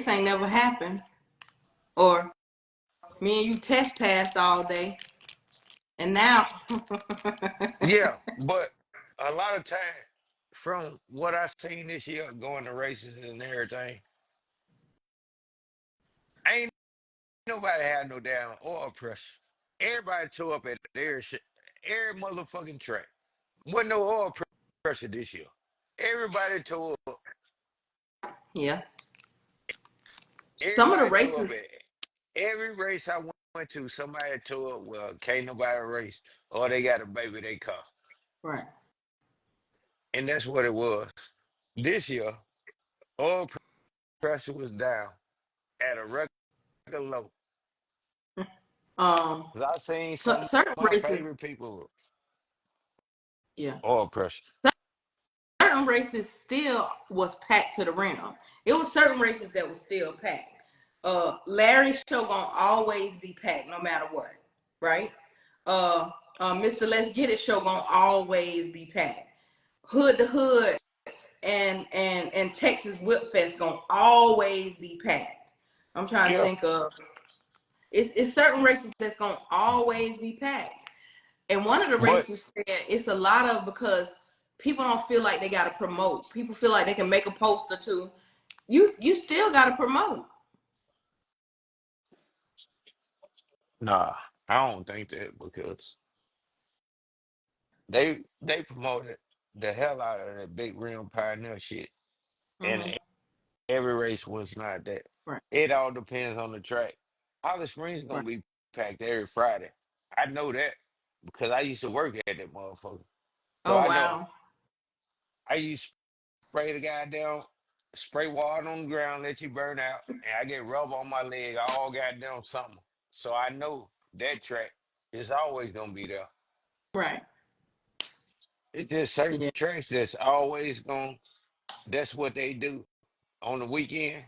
Speaker 1: ain't never happened, or me and you test passed all day, and now,
Speaker 2: Yeah, but a lot of time from what I've seen this year going to races and everything, ain't nobody had no damn oil pressure. Everybody tore up at every motherfucking track. Wasn't no pressure this year. Everybody tore up.
Speaker 1: yeah, some of the
Speaker 2: Everybody tore
Speaker 1: races,
Speaker 2: up at every race I went to. Somebody tore up. Well, can't nobody race, or they got a baby they car,
Speaker 1: right?
Speaker 2: and that's what it was. This year, oil pressure was down at a record low.
Speaker 1: Um,
Speaker 2: 'Cause I seen some of
Speaker 1: certain
Speaker 2: my
Speaker 1: races,
Speaker 2: favorite people
Speaker 1: yeah,
Speaker 2: oil pressure.
Speaker 1: certain races still was packed to the rim. It was certain races that was still packed. Larry's show gonna always be packed no matter what, right? Uh, Mr. Let's Get It show gonna always be packed. Hood to Hood and Texas Whip Fest gonna always be packed. I'm trying to
Speaker 2: Yeah,
Speaker 1: think of it's certain races that's gonna always be packed. And one of the
Speaker 2: but
Speaker 1: racers said it's a lot of because people don't feel like they gotta promote. People feel like they can make a post or two. You still gotta promote.
Speaker 2: nah, I don't think that because they promoted the hell out of that big rim pioneer shit, and
Speaker 1: Mm-hmm.
Speaker 2: every race was not that.
Speaker 1: Right,
Speaker 2: It all depends on the track. Holly Springs
Speaker 1: right.
Speaker 2: gonna be packed every Friday. I know that because I used to work at that motherfucker. So
Speaker 1: Oh
Speaker 2: I know
Speaker 1: wow.
Speaker 2: I used to spray the goddamn spray water on the ground, let you burn out, and I get rub on my leg, all goddamn something. So I know that track is always gonna be there.
Speaker 1: Right.
Speaker 2: It's just certain
Speaker 1: Yeah.
Speaker 2: tracks that's always going. That's what they do on the weekend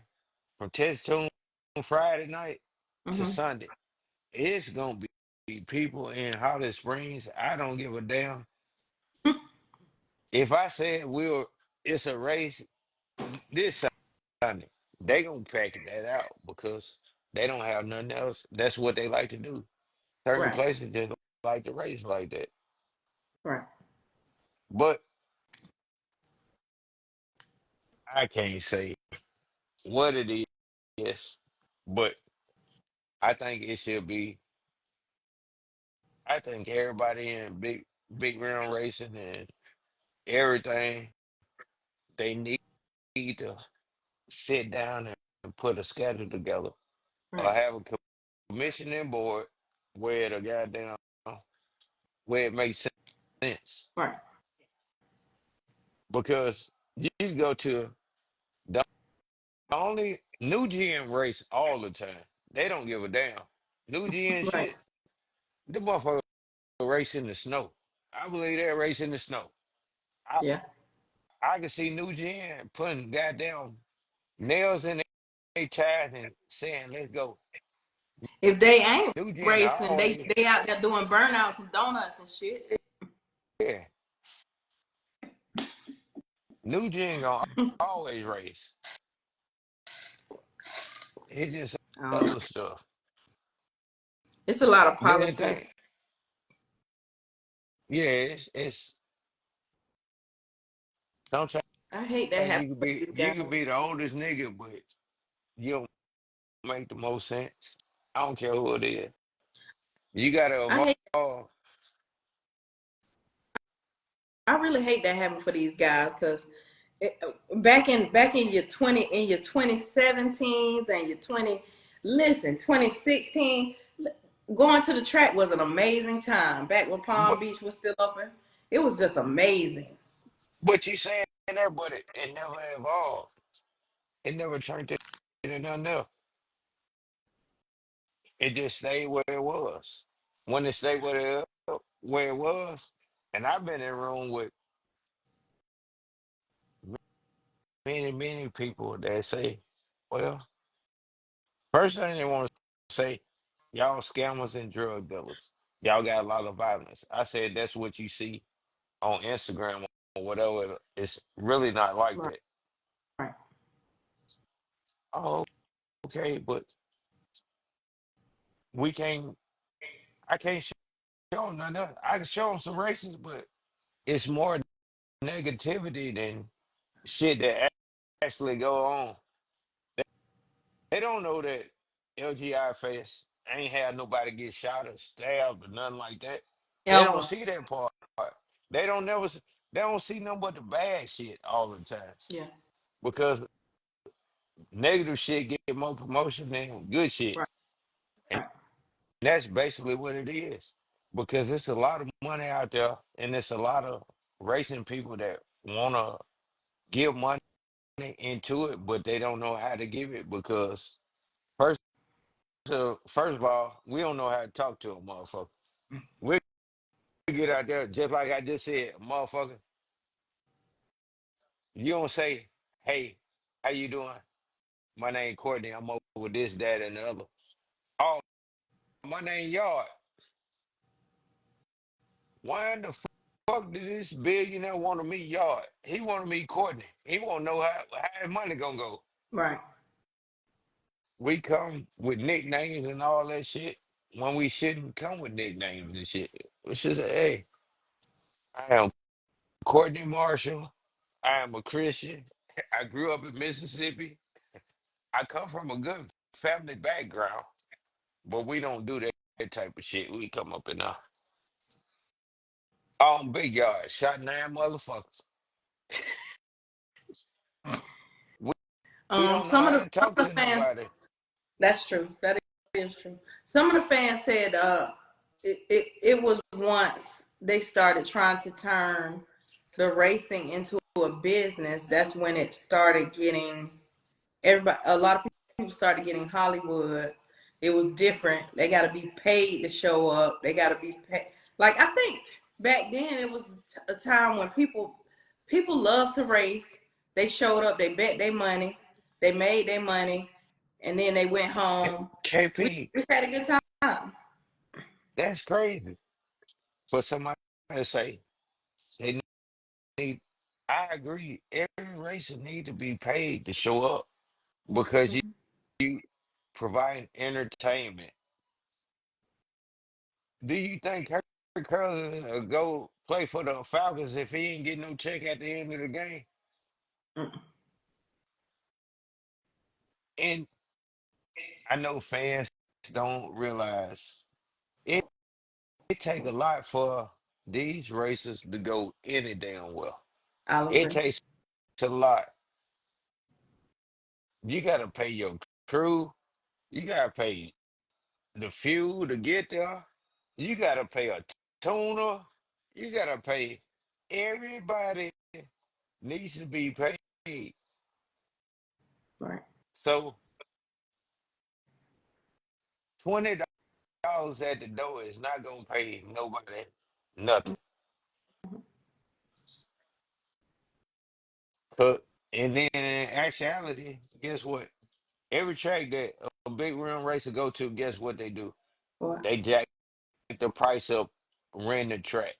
Speaker 2: from Test Tune. Friday night to
Speaker 1: Mm-hmm.
Speaker 2: Sunday, it's gonna be people in Holly Springs. I don't give a damn. If I said it's a race this Sunday, they gonna pack that out because they don't have nothing else. That's what they like to do. Certain
Speaker 1: Right.
Speaker 2: places just like to race like that.
Speaker 1: Right.
Speaker 2: But I can't say what it is. But I think it should be. I think everybody in big round racing and everything they need to sit down and put a schedule together or
Speaker 1: Right.
Speaker 2: have a commissioning board where the goddamn where it makes sense.
Speaker 1: Right.
Speaker 2: Because you can go to the only new GM race all the time. They don't give a damn. New GM
Speaker 1: Right.
Speaker 2: shit, the motherfucker race in the snow. I believe they race in the snow. I
Speaker 1: Yeah.
Speaker 2: I can see New Gen putting goddamn nails in their tires and saying, let's go.
Speaker 1: If they ain't
Speaker 2: New Gen
Speaker 1: racing,
Speaker 2: always,
Speaker 1: they out there doing burnouts and donuts and shit.
Speaker 2: yeah. New Gen gonna always race. It's just other stuff.
Speaker 1: It's a lot of
Speaker 2: But that thing,
Speaker 1: politics.
Speaker 2: yeah, it's sometimes
Speaker 1: I hate that happening to these
Speaker 2: you could
Speaker 1: guys.
Speaker 2: be the oldest nigga, but you don't make the most sense. I don't care who it is. You gotta
Speaker 1: I hate.
Speaker 2: evolve.
Speaker 1: I really hate that happening for these guys because back in your 2017s and your 2016, going to the track was an amazing time. Back when Palm
Speaker 2: But
Speaker 1: Beach was still open, it was just amazing.
Speaker 2: but you saying that, but it never evolved. It never turned into nothing else. It just stayed where it was. When it stayed where it was, and I've been in a room with many people that say, well, first thing they want to say, y'all scammers and drug dealers. Y'all got a lot of violence. I said that's what you see on Instagram or whatever. It's really not like
Speaker 1: Right.
Speaker 2: that. Oh, okay, but we can't. I can't show them nothing. I can show them some races, but it's more negativity than shit that actually go on. They don't know that LGI Fest ain't had nobody get shot or stabbed or nothing like that. They don't
Speaker 1: Ever.
Speaker 2: see that part. They don't never. They don't see nothing but the bad shit all the time
Speaker 1: Yeah.
Speaker 2: because negative shit get more promotion than good shit,
Speaker 1: Right.
Speaker 2: and
Speaker 1: Right.
Speaker 2: that's basically what it is. Because it's a lot of money out there, and it's a lot of racing people that wanna give money into it, but they don't know how to give it because first, first of all, we don't know how to talk to a motherfucker. We get out there just like I just said, motherfucker. You don't say, "Hey, how you doing? My name Courtney. I'm over this, that, and the other." Oh, my name Yard. Why in the fuck did this billionaire want to meet Yard? He want to meet Courtney. He want to know how his money gonna go.
Speaker 1: Right.
Speaker 2: We come with nicknames and all that shit when we shouldn't come with nicknames and shit. We should say, hey, I am Courtney Marshall. I am a Christian. I grew up in Mississippi. I come from a good family background, but we don't do that type of shit. We come up in a big yard, shot 9 motherfuckers. We, we don't know
Speaker 1: Some of
Speaker 2: how
Speaker 1: the
Speaker 2: to talk to
Speaker 1: fans.
Speaker 2: nobody.
Speaker 1: That's true. That is true. Some of the fans said it was once they started trying to turn the racing into a business. That's when it started getting everybody. A lot of people started getting Hollywood. It was different. They got to be paid to show up. They got to be paid. Like I think back then it was a time when people loved to race. They showed up. They bet their money. They made their money and then they went home. We,
Speaker 2: KP,
Speaker 1: we had a good time.
Speaker 2: that's crazy for somebody to say they need. I agree. Every racer need to be paid to show up because
Speaker 1: Mhm.
Speaker 2: you provide entertainment. Do you think Kirk Cousins will go play for the Falcons if he ain't getting no check at the end of the game?
Speaker 1: Mm.
Speaker 2: And I know fans don't realize it take a lot for these racers to go any damn well.
Speaker 1: I'll
Speaker 2: It
Speaker 1: agree.
Speaker 2: takes a lot. You gotta pay your crew. You gotta pay the fuel to get there. You gotta pay a tuner. You gotta pay everybody needs to be paid.
Speaker 1: Right.
Speaker 2: So $20 at the door is not gonna pay nobody nothing. But and then in actuality, guess what? Every track that a big rim racer go to, guess what they do?
Speaker 1: Boy,
Speaker 2: They jack the price up, rent the track.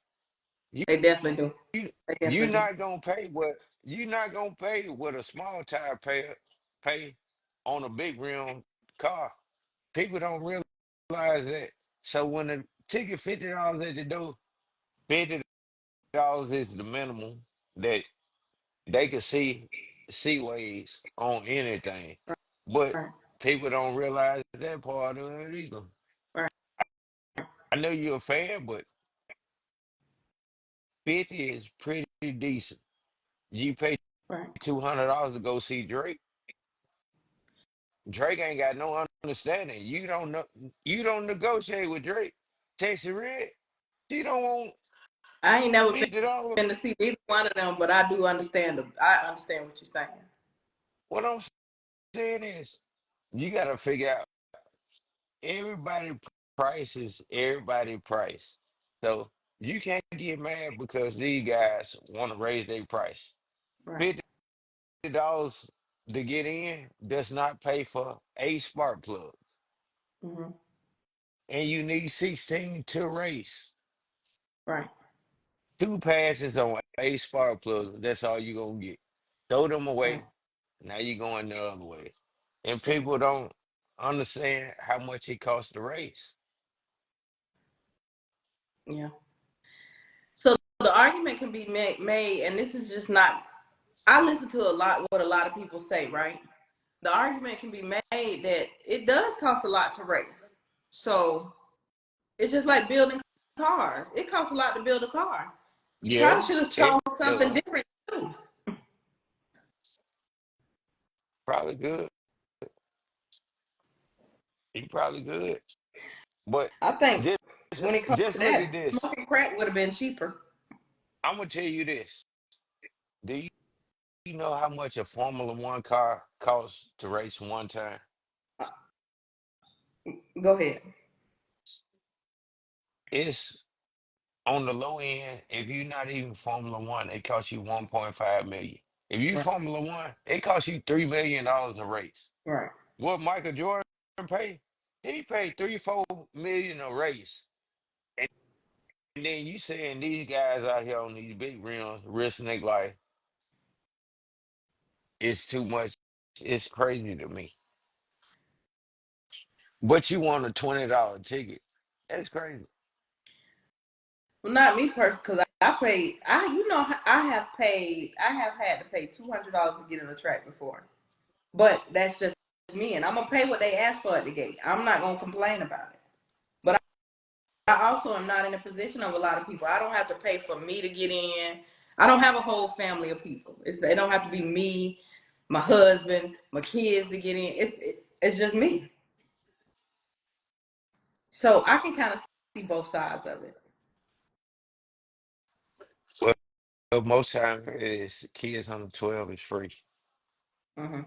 Speaker 2: You
Speaker 1: they definitely do.
Speaker 2: you
Speaker 1: They
Speaker 2: you
Speaker 1: definitely do.
Speaker 2: not gonna pay what you not gonna pay what a small tire pay on a big rim car. People don't realize that. So when the ticket $50 at the door, $50 is the minimum that they can see ways on anything. But
Speaker 1: Right.
Speaker 2: people don't realize that part of it either.
Speaker 1: Right.
Speaker 2: I know you're a fan, but 50 is pretty decent. You pay
Speaker 1: Right.
Speaker 2: $200 to go see Drake. Drake ain't got no understanding. You don't negotiate with Drake. Texas Red, you don't want
Speaker 1: I ain't never
Speaker 2: $50.
Speaker 1: been to see either one of them, but I do understand them. I understand what you're saying.
Speaker 2: What I'm saying is you gotta figure out everybody price is everybody price. So you can't get mad because these guys want to raise their price.
Speaker 1: Right.
Speaker 2: $50 to get in does not pay for a spark plug.
Speaker 1: Hmm.
Speaker 2: And you need 16 to race.
Speaker 1: Right.
Speaker 2: Two passes on a spark plug. That's all you're gonna get. Throw them
Speaker 1: Right.
Speaker 2: away. Now you're going the other way. And
Speaker 1: True.
Speaker 2: people don't understand how much it costs to race.
Speaker 1: Yeah. So the argument can be made, and this is just not. I listen to a lot what a lot of people say, right? The argument can be made that it does cost a lot to race. So it's just like building cars. It costs a lot to build a car. You
Speaker 2: Yeah,
Speaker 1: probably should have
Speaker 2: it
Speaker 1: chosen something
Speaker 2: does.
Speaker 1: different too.
Speaker 2: Probably good. He probably good. But
Speaker 1: I think
Speaker 2: just
Speaker 1: when it comes
Speaker 2: just
Speaker 1: to
Speaker 2: look at
Speaker 1: that,
Speaker 2: this.
Speaker 1: smoking crack would have been cheaper.
Speaker 2: I'm gonna tell you this. Do you know how much a Formula One car costs to race one time?
Speaker 1: Uh, Go ahead.
Speaker 2: It's on the low end. If you're not even Formula One, it costs you 1.5 million. If you
Speaker 1: Right.
Speaker 2: Formula One, it costs you $3 million a race.
Speaker 1: Right.
Speaker 2: What Michael Jordan paid? He paid 3-4 million a race. And then you saying these guys out here on these big rims risking their life, it's too much. It's crazy to me. But you want a $20 ticket. That's crazy.
Speaker 1: Well, not me personally, because I paid. I have paid. I have had to pay $200 to get in the track before. But that's just me, and I'm gonna pay what they ask for at the gate. I'm not gonna complain about it. But I also am not in a position of a lot of people. I don't have to pay for me to get in. I don't have a whole family of people. It don't have to be me, my husband, my kids to get in. It's just me. So I can kind of see both sides of it.
Speaker 2: Well, most times it's kids under 12 is free.
Speaker 1: Hmm.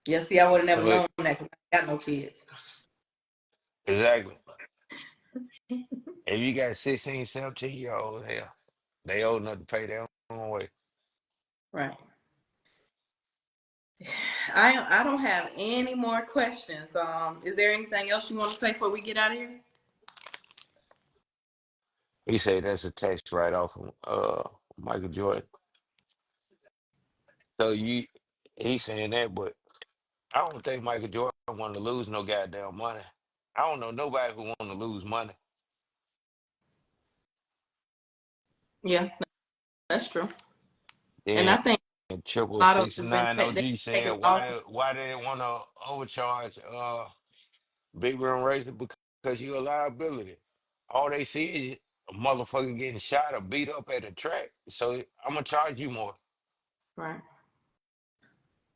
Speaker 1: Yeah, see, I would have never
Speaker 2: But
Speaker 1: known that because I got no kids.
Speaker 2: exactly. If you got 16, 17-year-old, hell, they old enough to pay their own way.
Speaker 1: Right. I don't have any more questions. Is there anything else you want to say before we get out of here?
Speaker 2: He said that's a text right off of Michael Jordan. So he's saying that, but I don't think Michael Jordan want to lose no goddamn money. I don't know nobody who want to lose money.
Speaker 1: Yeah, that's true. And I
Speaker 2: Then
Speaker 1: think
Speaker 2: triple
Speaker 1: a lot of
Speaker 2: six
Speaker 1: has been
Speaker 2: nine
Speaker 1: they
Speaker 2: OG
Speaker 1: taking
Speaker 2: saying
Speaker 1: off.
Speaker 2: why they didn't want to overcharge big run racer because you a liability. All they see is a motherfucker getting shot or beat up at a track. So I'm gonna charge you more.
Speaker 1: Right.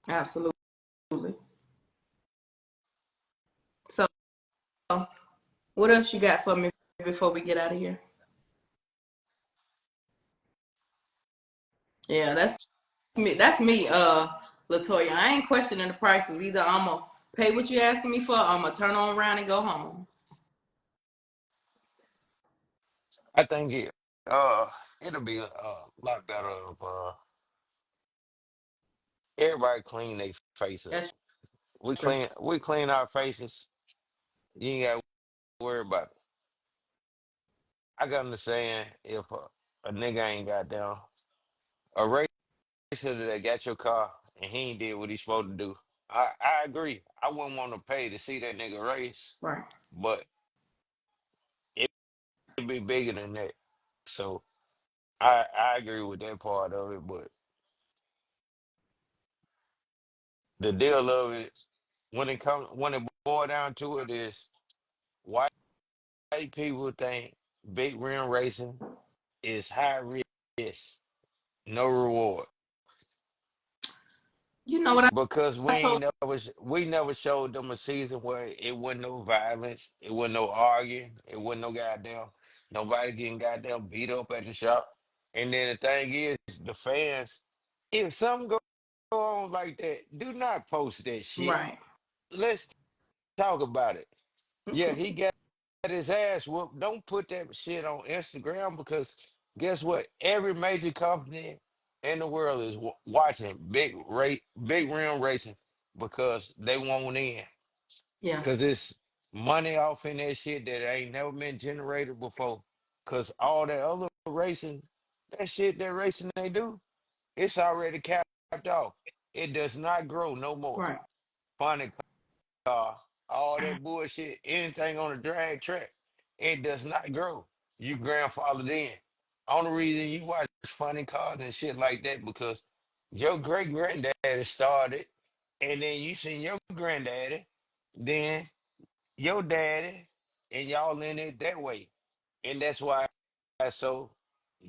Speaker 1: Absolutely. So, what else you got for me before we get out of here? Yeah, that's me. That's me, Latoya. I ain't questioning the prices. Either I'm gonna pay what you asking me for, or I'm gonna turn on around and go home.
Speaker 2: I think it'll be a lot better if everybody clean their faces.
Speaker 1: That's
Speaker 2: We
Speaker 1: true.
Speaker 2: clean our faces. You ain't gotta worry about it. I can understand if a nigga ain't got down a racer that got your car and he ain't did what he's supposed to do. I agree. I wouldn't want to pay to see that nigga race,
Speaker 1: Right.
Speaker 2: but it'd be bigger than that. So I agree with that part of it, but the deal of it when it boil down to it is white people think big rim racing is high risk, no reward.
Speaker 1: You know what
Speaker 2: Because
Speaker 1: I told?
Speaker 2: we never showed them a season where it wasn't no violence, it wasn't no arguing, it wasn't no goddamn nobody getting goddamn beat up at the shop. And then the thing is, the fans, if something go on like that, do not post that shit.
Speaker 1: Right.
Speaker 2: Let's talk about it. Yeah, he got his ass whooped. Don't put that shit on Instagram because guess what? Every major company in the world is watching big rim racing because they want in.
Speaker 1: Yeah.
Speaker 2: Because it's money off in that shit that ain't never been generated before. Because all that other racing, that shit that racing they do, it's already capped off. It does not grow no more.
Speaker 1: Right.
Speaker 2: Funny uh, all that bullshit, anything on a drag track, it does not grow. You grandfathered in. Only reason you watch funny cars and shit like that because your great granddaddy started, and then you seen your granddaddy, then your daddy, and y'all in it that way. And that's why it's so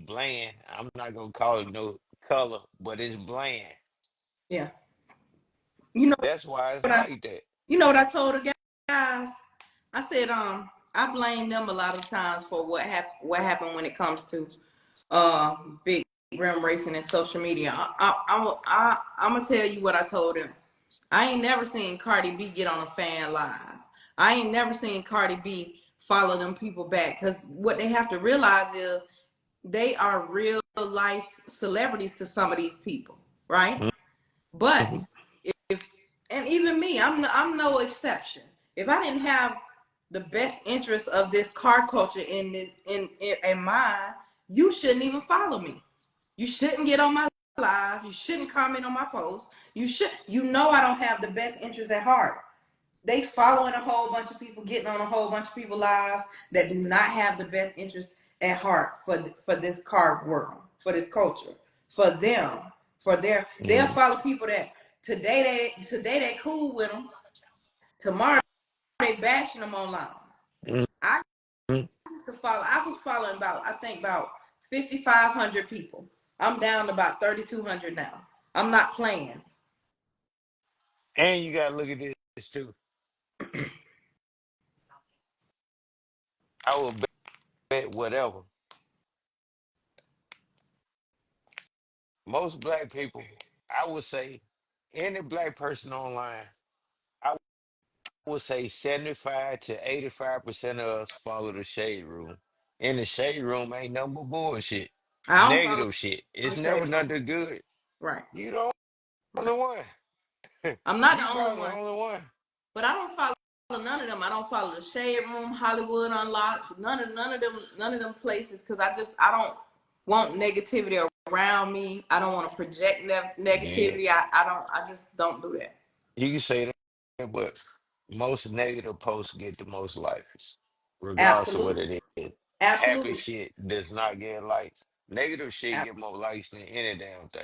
Speaker 2: bland. I'm not gonna call it no color, but it's bland.
Speaker 1: Yeah. You know
Speaker 2: That's why it's
Speaker 1: what I?
Speaker 2: like that.
Speaker 1: You know what I told the guys? I said, I blame them a lot of times for what happened when it comes to big rim racing and social media. I'm gonna tell you what I told them. I ain't never seen Cardi B get on a fan live. I ain't never seen Cardi B follow them people back because what they have to realize is they are real life celebrities to some of these people, right? But
Speaker 2: Mhm.
Speaker 1: if and even me, I'm no exception. If I didn't have the best interest of this car culture in mind, you shouldn't even follow me. You shouldn't get on my live. You shouldn't comment on my post. You know I don't have the best interest at heart. They following a whole bunch of people, getting on a whole bunch of people lives that do not have the best interest at heart for this car world, for this culture, for them, they'll
Speaker 2: Mhm.
Speaker 1: follow people that today they cool with them, tomorrow they bashing them online. I
Speaker 2: Mhm.
Speaker 1: I was following about 5,500 people. I'm down to about 3,200 now. I'm not playing.
Speaker 2: And you gotta look at this too. I will bet whatever. Most black people, I would say, any black person online, I would say 75 to 85% of us follow the shade room. And the shade room ain't nothing but bullshit.
Speaker 1: I don't follow
Speaker 2: Negative shit.
Speaker 1: the
Speaker 2: It's never
Speaker 1: shade room.
Speaker 2: nothing good.
Speaker 1: Right.
Speaker 2: You the
Speaker 1: Right.
Speaker 2: only one.
Speaker 1: I'm not
Speaker 2: You
Speaker 1: the only
Speaker 2: probably the
Speaker 1: one,
Speaker 2: only one.
Speaker 1: but I don't follow none of them. I don't follow the Shade Room, Hollywood Unlocked, none of them places because I don't want negativity around me. I don't want to project
Speaker 2: Yeah,
Speaker 1: negativity. I just don't do that.
Speaker 2: you can say that, but most negative posts get the most likes, regardless of what
Speaker 1: Absolutely,
Speaker 2: it is. Happy
Speaker 1: absolutely,
Speaker 2: shit does not get likes. Negative shit get more likes than any damn thing.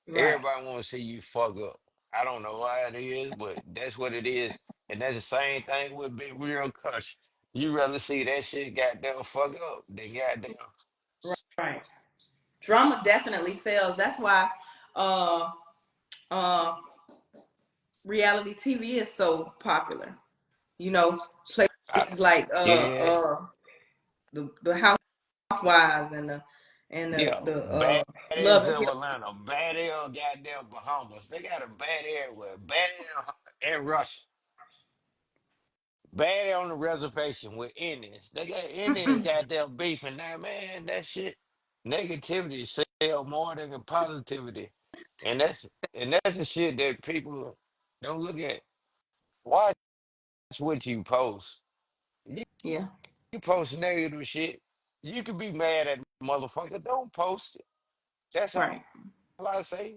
Speaker 1: right,
Speaker 2: Everybody want to see you fuck up. I don't know why it is, but that's what it is. And that's the same thing with Big Real Cush. You rather see that shit goddamn fuck up than goddamn.
Speaker 1: right. Drama definitely sells. That's why uh uh reality TV is so popular. You know,
Speaker 2: I,
Speaker 1: places like
Speaker 2: yeah,
Speaker 1: the Housewives and
Speaker 2: yeah.
Speaker 1: the Love
Speaker 2: Baddies
Speaker 1: and
Speaker 2: of
Speaker 1: Hip.
Speaker 2: Atlanta, baddie of goddamn Bahamas. They got a bad everywhere. Baddie in Russia. Bad on the reservation with Indians. They got Indians goddamn beefing now, man. That shit, negativity sell more than the positivity, and that's the shit that people don't look at. Watch what you post.
Speaker 1: Yeah,
Speaker 2: You post negative shit. You could be mad at the motherfucker. Don't post it. That's all
Speaker 1: right.
Speaker 2: I say.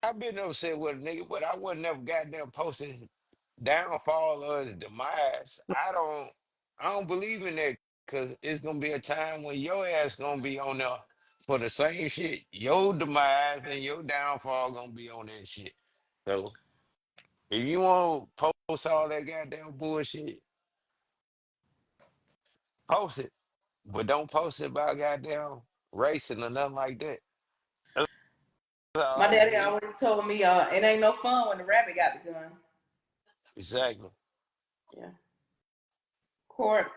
Speaker 2: I've been upset with a nigga, but I would never goddamn posted downfall or his demise. I don't believe in that because it's gonna be a time when your ass gonna be on there for the same shit. Your demise and your downfall gonna be on that shit. So if you want to post all that goddamn bullshit, post it, but don't post it about goddamn racing or nothing like that. That's all
Speaker 1: My
Speaker 2: I
Speaker 1: daddy
Speaker 2: say.
Speaker 1: always told me, it ain't no fun when the rabbit got the gun.
Speaker 2: Exactly.
Speaker 1: Yeah. Court,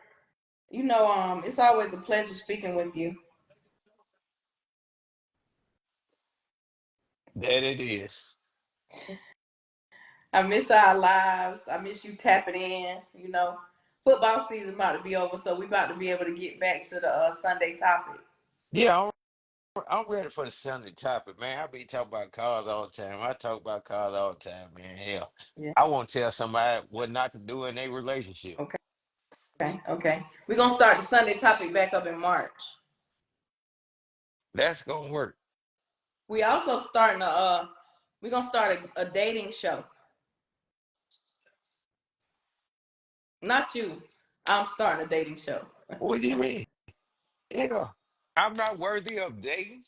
Speaker 1: it's always a pleasure speaking with you.
Speaker 2: That it is.
Speaker 1: I miss our lives. I miss you tapping in. Football season about to be over, so we about to be able to get back to the Sunday topic.
Speaker 2: Yeah, I'm ready for the Sunday topic, man. I be talking about cars all the time. I talk about cars all the time, man. Hell,
Speaker 1: Yeah.
Speaker 2: I want to tell somebody what not to do in their relationship.
Speaker 1: Okay. Okay. Okay. We're gonna start the Sunday topic back up in March.
Speaker 2: That's gonna work.
Speaker 1: We also starting we're gonna start a dating show. Not you. I'm starting a dating show.
Speaker 2: What do you mean? Yeah, I'm not worthy of dating.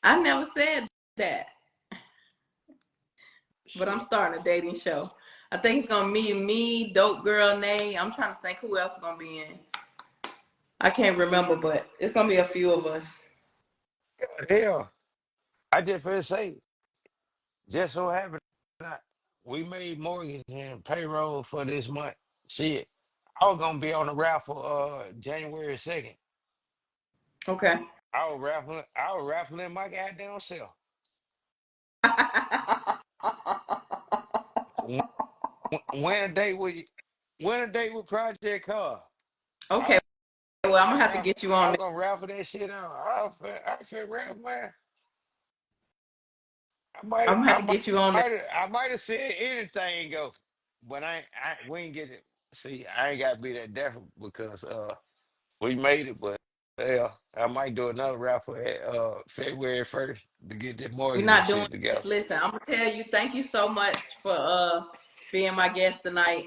Speaker 1: I never said that, but I'm
Speaker 2: Shit.
Speaker 1: starting a dating show. I think it's gonna be me, Dope Girl Nay. I'm trying to think who else is gonna be in. I can't remember, but it's gonna be a few of us.
Speaker 2: Hell, I just feel say, just so happened, I- we made mortgage and payroll for this month. Shit, I was gonna be on the raffle January 2nd.
Speaker 1: Okay.
Speaker 2: I was raffling my goddamn self. Win a date with win a date with Project Car.
Speaker 1: Okay.
Speaker 2: I
Speaker 1: Well, I'm
Speaker 2: was
Speaker 1: gonna
Speaker 2: gonna
Speaker 1: have to
Speaker 2: raffle,
Speaker 1: get you
Speaker 2: I
Speaker 1: on
Speaker 2: was
Speaker 1: there.
Speaker 2: gonna raffle that shit out. I feel raffle, man. I might
Speaker 1: I'm gonna have
Speaker 2: I
Speaker 1: to
Speaker 2: might
Speaker 1: get you on there.
Speaker 2: I might have said anything go, but we ain't get it. See, I ain't gotta be that different because we made it, but yeah, I might do another raffle at February 1st to get that
Speaker 1: We're
Speaker 2: mortgage and
Speaker 1: not doing
Speaker 2: shit together.
Speaker 1: this. Listen, I'm gonna tell you. Thank you so much for being my guest tonight.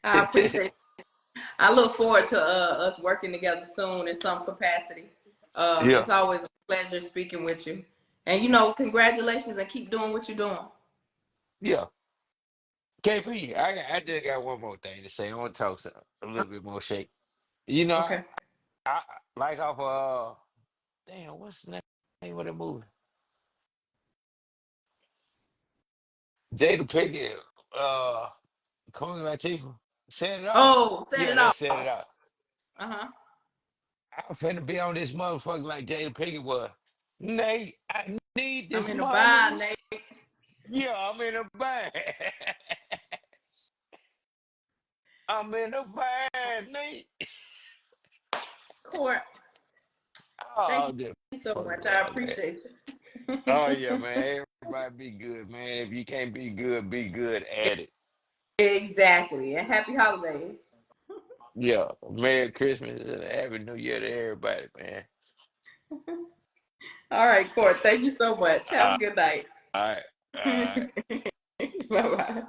Speaker 1: I appreciate. I look forward to us working together soon in some capacity.
Speaker 2: Yeah,
Speaker 1: It's always a pleasure speaking with you. And congratulations and keep doing what you're doing.
Speaker 2: yeah. KP, I just got one more thing to say. I want to talk a little bit more shake. You know,
Speaker 1: Okay.
Speaker 2: I like off damn, what's the name of the movie? Jada Pinkett, Queen Latifah, set it off.
Speaker 1: Oh, set
Speaker 2: Yeah,
Speaker 1: it
Speaker 2: let's
Speaker 1: off.
Speaker 2: set it out.
Speaker 1: Uh-huh.
Speaker 2: I'm finna be on this motherfucker like Jada Pinkett was. Nate, I need
Speaker 1: I'm
Speaker 2: this
Speaker 1: in the bind,
Speaker 2: money.
Speaker 1: Nate.
Speaker 2: Yeah, I'm in a band. I'm in a band, Nate.
Speaker 1: Court.
Speaker 2: Oh,
Speaker 1: Thank
Speaker 2: I'm just
Speaker 1: you so
Speaker 2: fucking
Speaker 1: much. I
Speaker 2: around, man.
Speaker 1: appreciate it.
Speaker 2: Oh yeah, man. everybody be good, man. If you can't be good at it.
Speaker 1: Exactly. And happy holidays.
Speaker 2: Yeah. Merry Christmas and a Happy New Year to everybody, man.
Speaker 1: All right, Court. Thank you so much. Have a
Speaker 2: All
Speaker 1: good night.
Speaker 2: right. All right.
Speaker 1: Bye bye.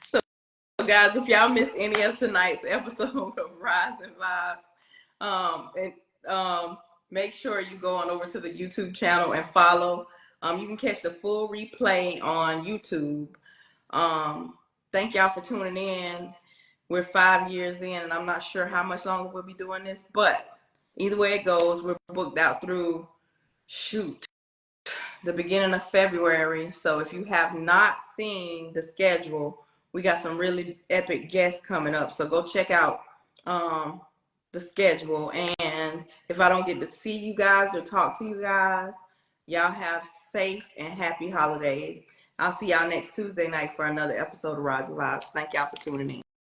Speaker 1: So, guys, if y'all missed any of tonight's episode of Rydes and Vybes, and make sure you go on over to the YouTube channel and follow. You can catch the full replay on YouTube. Thank y'all for tuning in. We're 5 years in, and I'm not sure how much longer we'll be doing this, but either way it goes, we're booked out through the beginning of February. So if you have not seen the schedule, we got some really epic guests coming up. So go check out the schedule. And if I don't get to see you guys or talk to you guys, y'all have safe and happy holidays. I'll see y'all next Tuesday night for another episode of Rydes and Vybes. Thank y'all for tuning in.